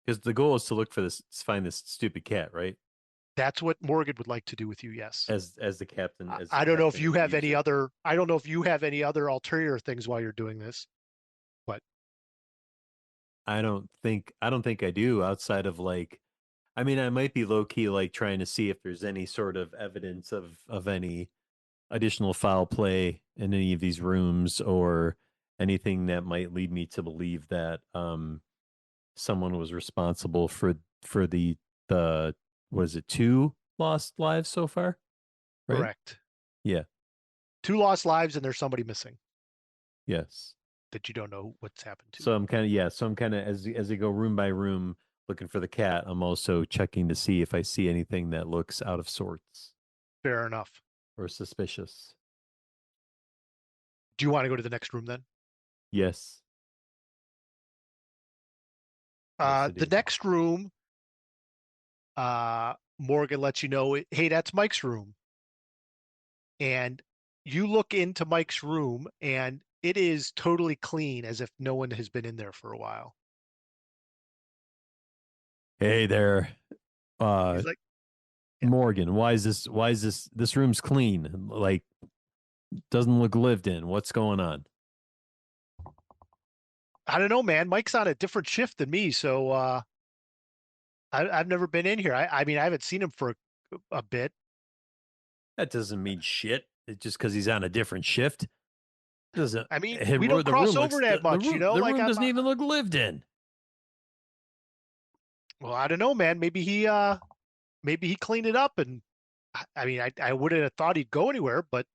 because the goal is to look for this, find this stupid cat, right? That's what Morgan would like to do with you. Yes. As the captain, as the I don't know if captain you and have any user. other. I don't know if you have any other ulterior things while you're doing this. But I don't think I do outside of like I mean I might be low key like trying to see if there's any sort of evidence of any additional foul play in any of these rooms or anything that might lead me to believe that someone was responsible for the what is it, two lost lives so far? Right? correct. Yeah. 2 lost lives and there's somebody missing Yes. that you don't know what's happened to. So I'm kind of yeah. So I'm kind of as I go room by room looking for the cat. I'm also checking to see if I see anything that looks out of sorts Fair enough. or suspicious. Do you want to go to the next room then? Yes. Yes, I The do. next room, Morgan lets you know, hey, that's Mike's room. And you look into Mike's room and it is totally clean as if no one has been in there for a while. Hey there, He's like, yeah. Morgan. Why is this room's clean? Like doesn't look lived in. What's going on? I don't know, man. Mike's on a different shift than me. So I've never been in here. I mean, I haven't seen him for a bit. That doesn't mean shit. It's just because he's on a different shift. Doesn't I mean, the we don't cross room over looks that much, the room like doesn't even look lived in. Well, I don't know, man. Maybe he cleaned it up, and I mean, I wouldn't have thought he'd go anywhere, but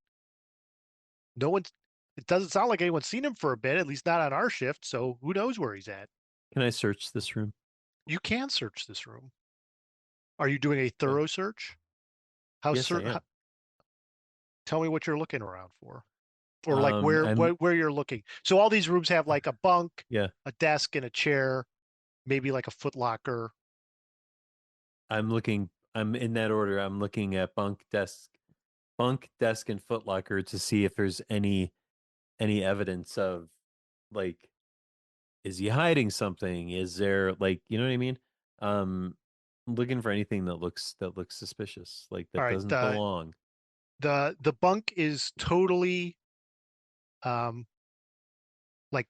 no one's. It doesn't sound like anyone's seen him for a bit, at least not on our shift. So who knows where he's at? Can I search this room? You can search this room. Are you doing a thorough search? How Yes, I certain? am. Tell me what you're looking around for, or like I'm where you're looking. So all these rooms have like a bunk, yeah. a desk, and a chair, maybe like a foot locker. I'm looking. I'm in that order. I'm looking at bunk, desk, and footlocker to see if there's any evidence of like, is he hiding something? Is there like, you know what I mean? I'm looking for anything that looks suspicious, like All that right, doesn't belong. the bunk is totally um like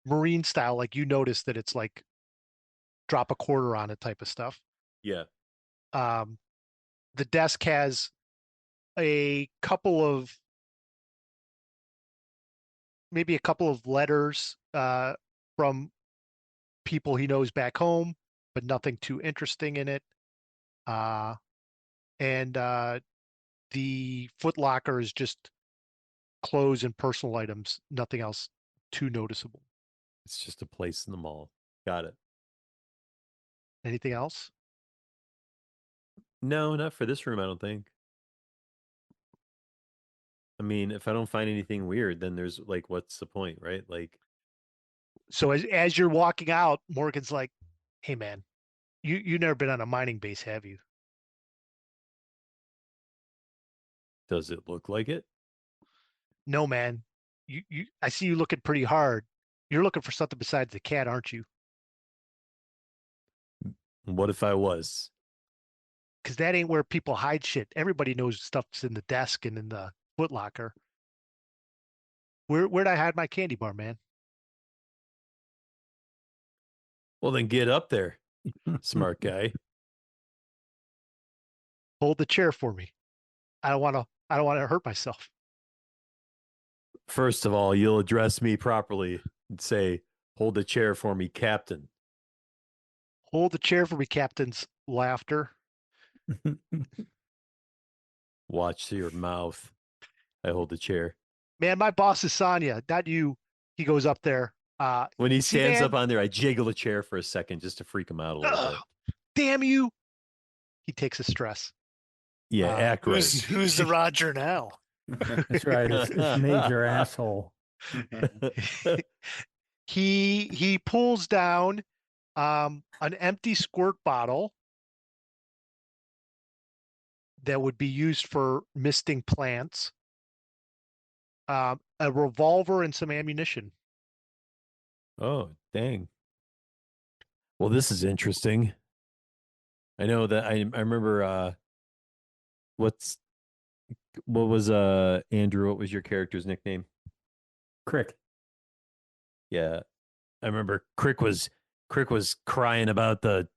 marine style. Like you notice that it's like drop a quarter on it type of stuff. Yeah. Um, the desk has a couple of maybe a couple of letters from people he knows back home, but nothing too interesting in it. And the foot locker is just clothes and personal items, nothing else too noticeable. It's just a place in the mall. Got it. Anything else? No, not for this room, I don't think. I mean, if I don't find anything weird, then there's like, what's the point, right? Like, So as you're walking out, Morgan's like, "Hey man, you never been on a mining base, have you?" does it look like it? No, man. You I see you looking pretty hard. You're looking for something besides the cat, aren't you? What if I was? Because that ain't where people hide shit. Everybody knows stuff's in the desk and in the foot locker. Where'd I hide my candy bar, man? Well, then get up there, smart guy. Hold the chair for me. I don't wanna hurt myself. First of all, you'll address me properly and say, "Hold the chair for me, Captain." Hold the chair for me, Captain's laughter. Watch your mouth. I hold the chair. Man, my boss is Sonya, not you. He goes up there. When he See, stands up man, on there, I jiggle the chair for a second just to freak him out a little bit. damn you. He takes a stress. Yeah, act right. Who's the Roger now? That's right. It's major asshole. He pulls down an empty squirt bottle that would be used for misting plants, a revolver, and some ammunition. Oh, dang. Well, this is interesting. I know that I remember what was Andrew, what was your character's nickname? Crick. Yeah. I remember Crick was crying about the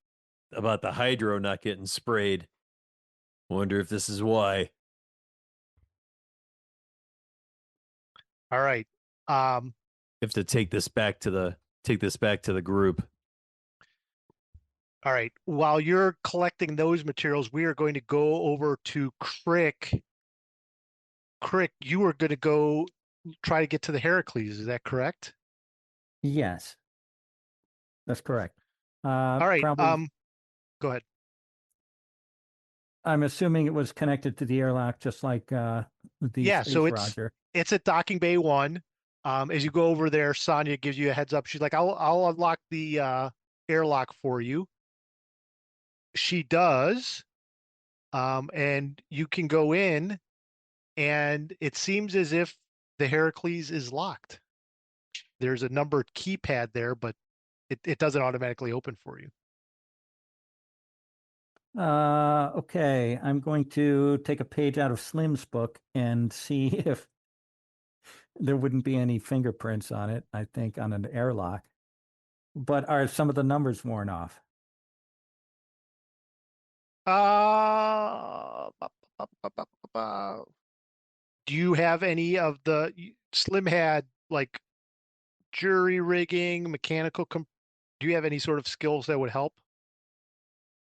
hydro not getting sprayed. Wonder if this is why. All right. Have to take this back to the group. All right. While you're collecting those materials, we are going to go over to Crick. Crick, you are going to go try to get to the Heracles. Is that correct? Yes, that's correct. All right. Probably. Go ahead. I'm assuming it was connected to the airlock, just like Yeah. So Roger. it's at docking bay 1. As you go over there, Sonya gives you a heads up. She's like, I'll unlock the airlock for you. She does. And you can go in, and it seems as if the Heracles is locked. There's a numbered keypad there, but it doesn't automatically open for you. Okay, I'm going to take a page out of Slim's book and see if there wouldn't be any fingerprints on it, I think, on an airlock. But are some of the numbers worn off? Do you have any of the Slim had like jury rigging, mechanical? Do you have any sort of skills that would help?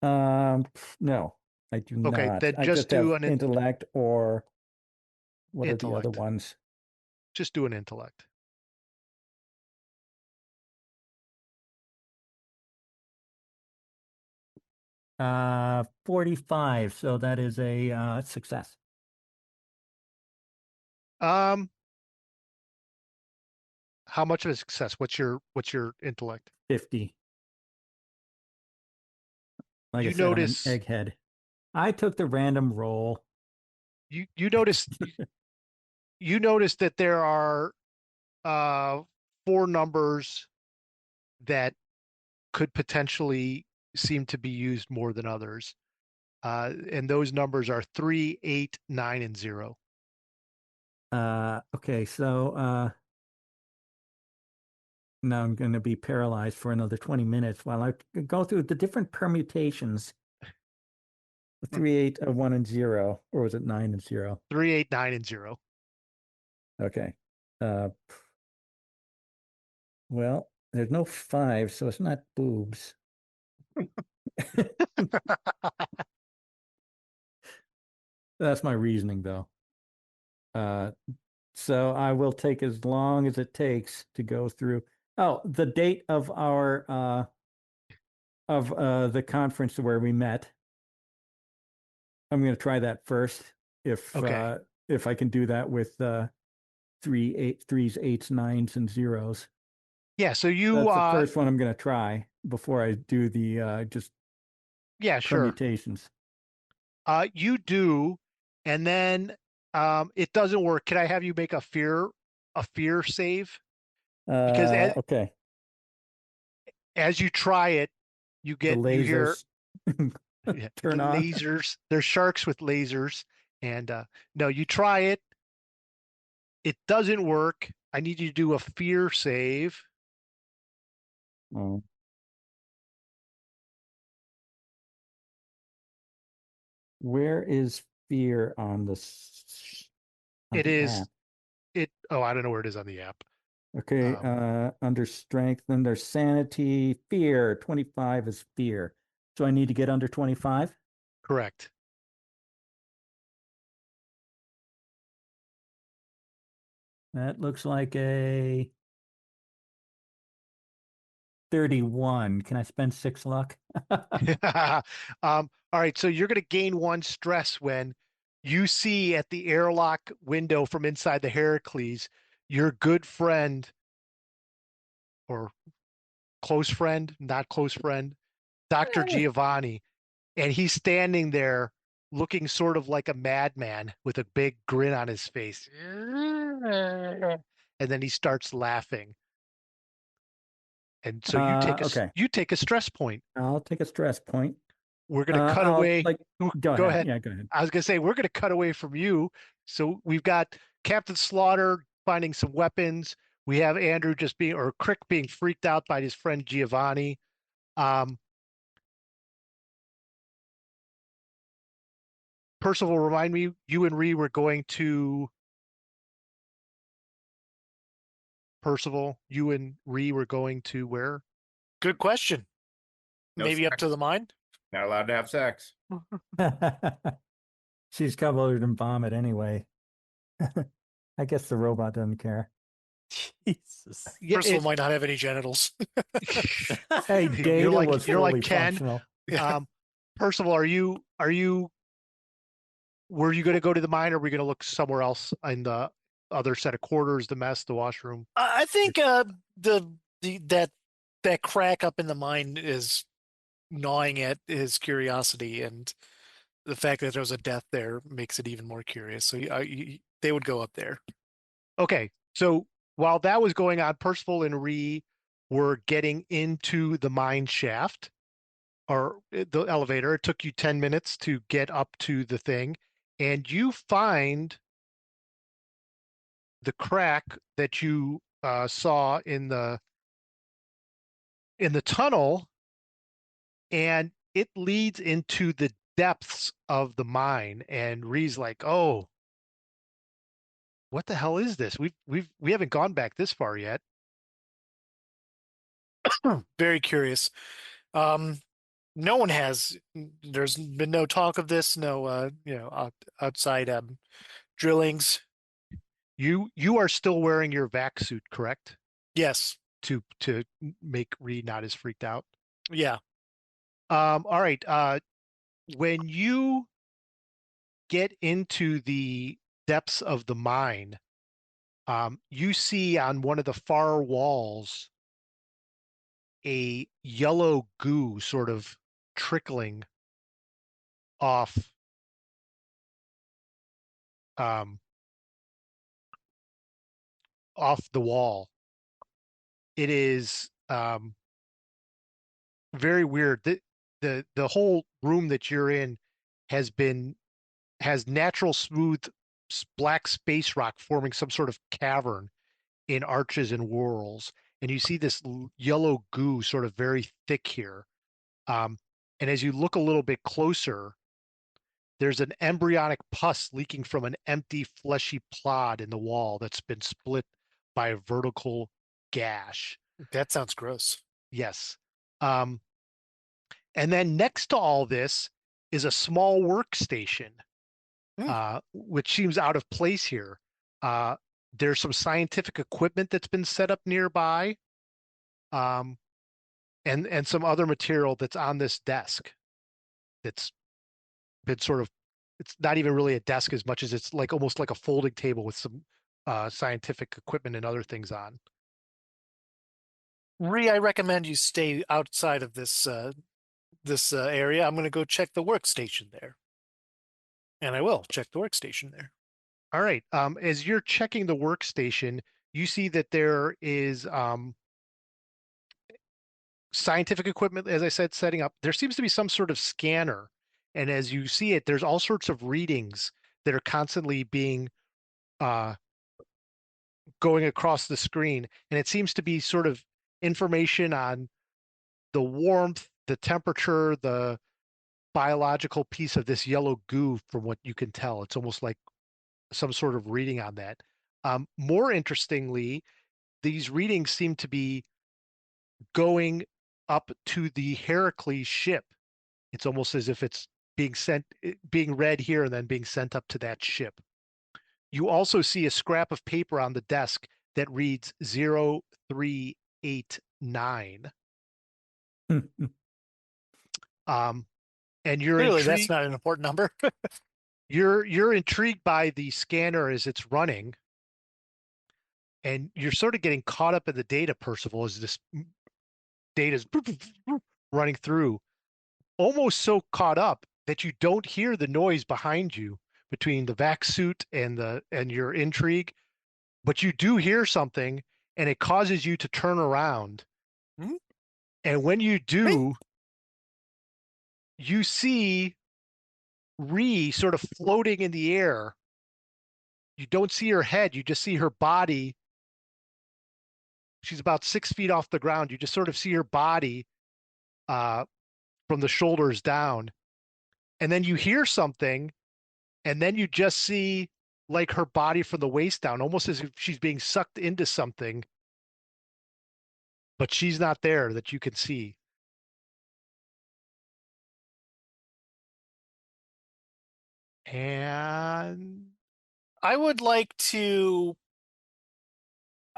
No, I do Okay, not. then I just just do have an intellect or what are the other intellect. ones? Just do an intellect. Uh, 45. So that is a success. Um, how much of a success? What's your intellect? 50. Like I You said, I'm an notice egghead. I took the random roll. you notice you notice that there are uh 4 numbers that could potentially seem to be used more than others. And those numbers are 3, 8, 9, and 0. Okay, so now I'm going to be paralyzed for another 20 minutes while I go through the different permutations. 3, 8, 1, and 0, or was it 9 and 0? 3, 8, 9, and 0. Okay. Well, there's no 5, so it's not boobs. That's my reasoning, though. So I will take as long as it takes to go through. Oh, the date of our the conference where we met. I'm going to try that first. Okay. If I can do that with 3s, 8s, 9s, and 0s. Yeah, so you That's the first one I'm going to try before I do the just yeah, sure. permutations. You do, and then it doesn't work. Can I have you make a fear save? Because Okay. as you try it, The you hear lasers yeah, the turn on. lasers. There's sharks with lasers, and no, you try it. It doesn't work. I need you to do a fear save. Oh. Where is fear on on It the is app? it. Oh, I don't know where it is on the app. Okay, Um, under strength, then there's sanity, fear. 25 is fear. So I need to get under 25? correct. That looks like a 31. Can I spend 6 luck? All right, so you're going to gain 1 stress when you see at the airlock window from inside the Heracles your good friend or close friend, not close friend, Dr. Giovanni, and he's standing there looking sort of like a madman with a big grin on his face. And then he starts laughing. And so Okay. you take a stress point. I'll take a stress point. We're going to cut I'll away. go Go ahead. ahead. Yeah, go ahead. I was going to say, we're going to cut away from you. So we've got Captain Slaughter finding some weapons. We have Andrew or Crick being freaked out by his friend Giovanni. Percival, remind me, you and Ree were going to Percival, you and Ree were going to where? Good question. No Maybe up sex. to the mine. Not allowed to have sex. She's covered in vomit anyway. I guess the robot doesn't care. Jesus. Yeah, Percival might not have any genitals. Hey, Data was you're fully like Ken. functional. Percival, were you going to go to the mine, or are we going to look somewhere else in the other set of quarters, the mess, the washroom? I think that crack up in the mine is gnawing at his curiosity, and the fact that there was a death there makes it even more curious. So they would go up there. Okay, so while that was going on, Percival and Ree were getting into the mine shaft or the elevator. It took you 10 minutes to get up to the thing, and you find the crack that you saw in the tunnel, and it leads into the depths of the mine. And Ree's like, "Oh, what the hell is this? We haven't gone back this far yet." Very curious. No one has. There's been no talk of this. No, outside drillings. You are still wearing your vac suit, correct? Yes. To make Reed not as freaked out. Yeah. All right. When you get into the depths of the mine, you see on one of the far walls a yellow goo sort of trickling off um, off the wall. It is very weird. The whole room that you're in has natural smooth black space rock forming some sort of cavern in arches and whorls, and you see this yellow goo sort of very thick here. And as you look a little bit closer, there's an embryonic pus leaking from an empty fleshy plod in the wall that's been split by a vertical gash. That sounds gross. Yes. Um, and then next to all this is a small workstation, which seems out of place here. There's some scientific equipment that's been set up nearby, and some other material that's on this desk that's been sort of, it's not even really a desk as much as it's like almost like a folding table with some scientific equipment and other things on. I recommend you stay outside of this area. I'm going to go check the workstation there, and I will check the workstation there. All right. As you're checking the workstation, you see that there is scientific equipment, as I said, setting up. There seems to be some sort of scanner. And as you see it, there's all sorts of readings that are constantly being going across the screen. And it seems to be sort of information on the warmth, the temperature, the biological piece of this yellow goo, from what you can tell. It's almost like some sort of reading on that. More interestingly, these readings seem to be going up to the Heracles ship. It's almost as if it's being read here and then being sent up to that ship. You also see a scrap of paper on the desk that reads 0389. And you're Clearly, that's intrigued. not an important number. You're intrigued by the scanner as it's running, and you're sort of getting caught up in the data, Percival, as this data is running through, almost so caught up that you don't hear the noise behind you between the vac suit and your intrigue, but you do hear something, and it causes you to turn around. Hmm? And when you do, you see Ree sort of floating in the air. You don't see her head, you just see her body. She's about 6 feet off the ground. You just sort of see her body from the shoulders down. And then you hear something, and then you just see like her body from the waist down, almost as if she's being sucked into something, but she's not there that you can see. And I would like to,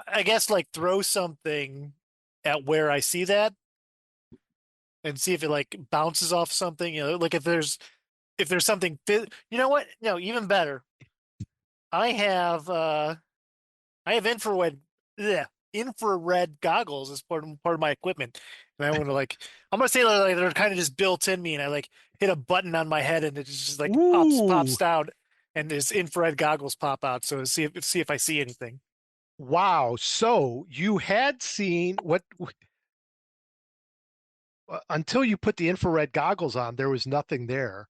I guess, like throw something at where I see that and see if it like bounces off something. Like if there's something, you know what? No, even better. I have infrared, yeah, infrared goggles as part of my equipment, and I want to like, I'm gonna say like they're kind of just built in me, and I like hit a button on my head, and it just like pops ooh, down, and there's infrared goggles pop out, so see if I see anything. wow. So you had seen what until you put the infrared goggles on, there was nothing there.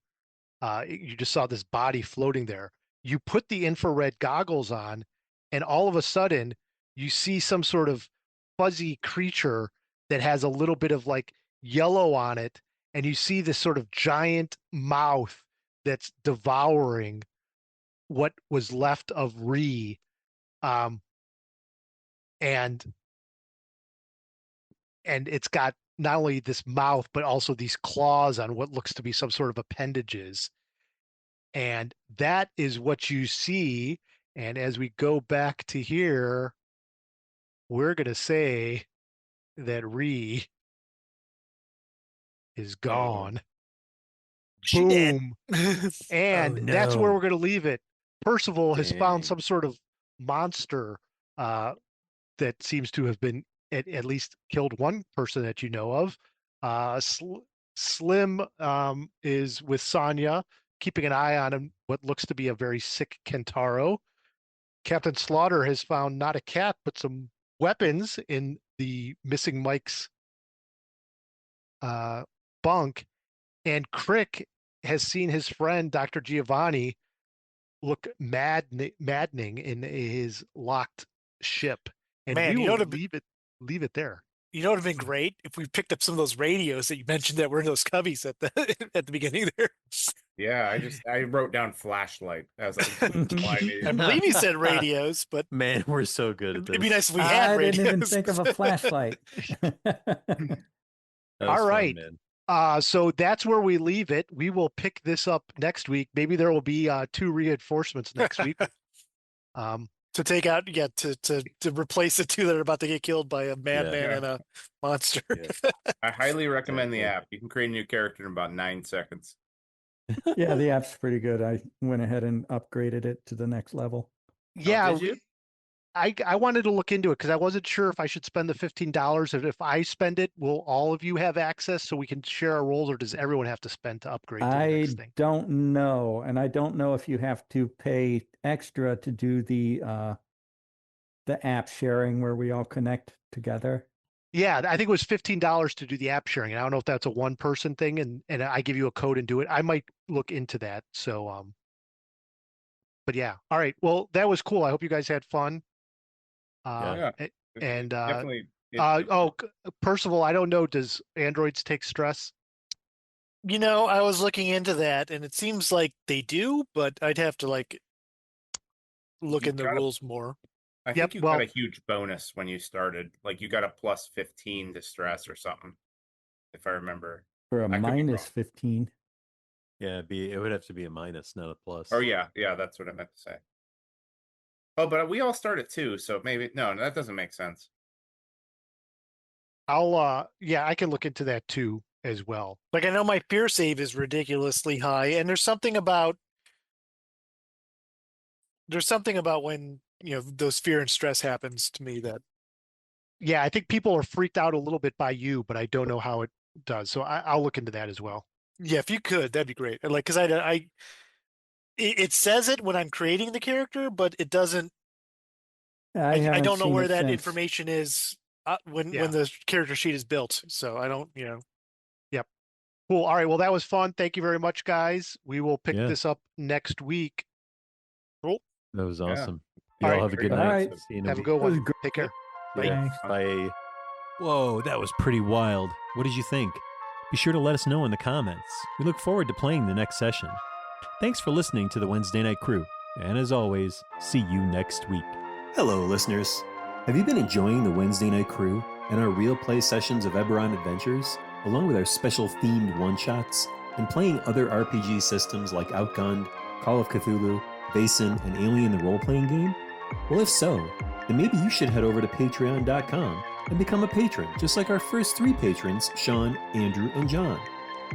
You just saw this body floating there. You put the infrared goggles on, and all of a sudden, you see some sort of fuzzy creature that has a little bit of like yellow on it, and you see this sort of giant mouth that's devouring what was left of Ree. Um, and it's got not only this mouth, but also these claws on what looks to be some sort of appendages. And that is what you see. And as we go back to here, we're going to say that Ree is gone. She dead. Boom. And Oh, that's where no. we're going to leave it. Percival has found Dang. some sort of monster that seems to have been at least killed one person that you know of. Slim is with Sonya, keeping an eye on him, what looks to be a very sick Kentaro. Captain Slaughter has found not a cat, but some weapons in the missing Mike's bunk. And Crick has seen his friend, Dr. Giovanni, look maddening in his locked ship. And Man, we you know will what leave it there. You know what would have been great if we picked up some of those radios that you mentioned that were in those cubbies at the at the beginning there. Yeah, I wrote down flashlight as I I believe you said radios, but Man, we're so good at this. it'd be nice if we had I radios. didn't even think of a flashlight. That was All fun, right. man. So that's where we leave it. We will pick this up next week. Maybe there will be 2 reinforcements next week. To take out, to replace the 2 that are about to get killed by a madman Yeah. and a monster. Yeah. I highly recommend the Exactly. app. You can create a new character in about 9 seconds. Yeah, the app's pretty good. I went ahead and upgraded it to the next level. Yeah, did you? I wanted to look into it because I wasn't sure if I should spend the $15. If I spend it, will all of you have access so we can share our roles, or does everyone have to spend to upgrade to the I next thing? don't know, and I don't know if you have to pay extra to do the app sharing where we all connect together. Yeah, I think it was $15 to do the app sharing. And I don't know if that's a one person thing and I give you a code and do it. I might look into that. So but yeah. All right. Well, that was cool. I hope you guys had fun. Yeah. And Definitely. Percival, I don't know, does androids take stress? You know, I was looking into that, and it seems like they do, but I'd have to look You in the gotta- rules more. I Yep, think you well- got a huge bonus when you started. Like you got a plus 15 to stress or something, if I remember. For a I could be minus wrong. 15. Yeah, it would have to be a minus, not a plus. Oh yeah, that's what I meant to say. Oh, but we all start at 2, so maybe no, that doesn't make sense. I can look into that too as well. Like I know my fear save is ridiculously high, and there's something about when those fear and stress happens to me that Yeah, I think people are freaked out a little bit by you, but I don't know how it does. So I'll look into that as well. yeah, if you could, that'd be great. Like because it says it when I'm creating the character, but it doesn't. I haven't don't know seen where it that since. information is when Yeah. the character sheet is built. So I don't. Yep. Cool. All right. Well, that was fun. Thank you very much, guys. We will pick Yeah. this up next week. That was awesome. All You all right. have a good All night. right. See you in Have a week. good It was one. great. Take care. Yeah. Thanks. Bye. Whoa, that was pretty wild. What did you think? Be sure to let us know in the comments. We look forward to playing the next session. Thanks for listening to the Wednesday Night Crew, and as always, see you next week. Hello, listeners. Have you been enjoying the Wednesday Night Crew and our real play sessions of Eberron Adventures, along with our special themed one-shots, and playing other RPG systems like Outgunned, Call of Cthulhu, Basin, and Alien the Role-Playing Game? Well, if so, then maybe you should head over to patreon.com and become a patron, just like our first 3 patrons, Sean, Andrew, and John.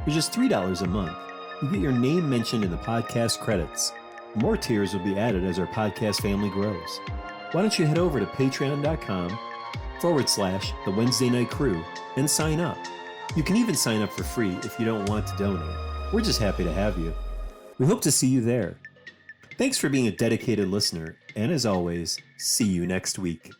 For just $3 a month, you get your name mentioned in the podcast credits. More tiers will be added as our podcast family grows. Why don't you head over to patreon.com/The Wednesday Night Crew and sign up. You can even sign up for free if you don't want to donate. We're just happy to have you. We hope to see you there. Thanks for being a dedicated listener, and as always, see you next week.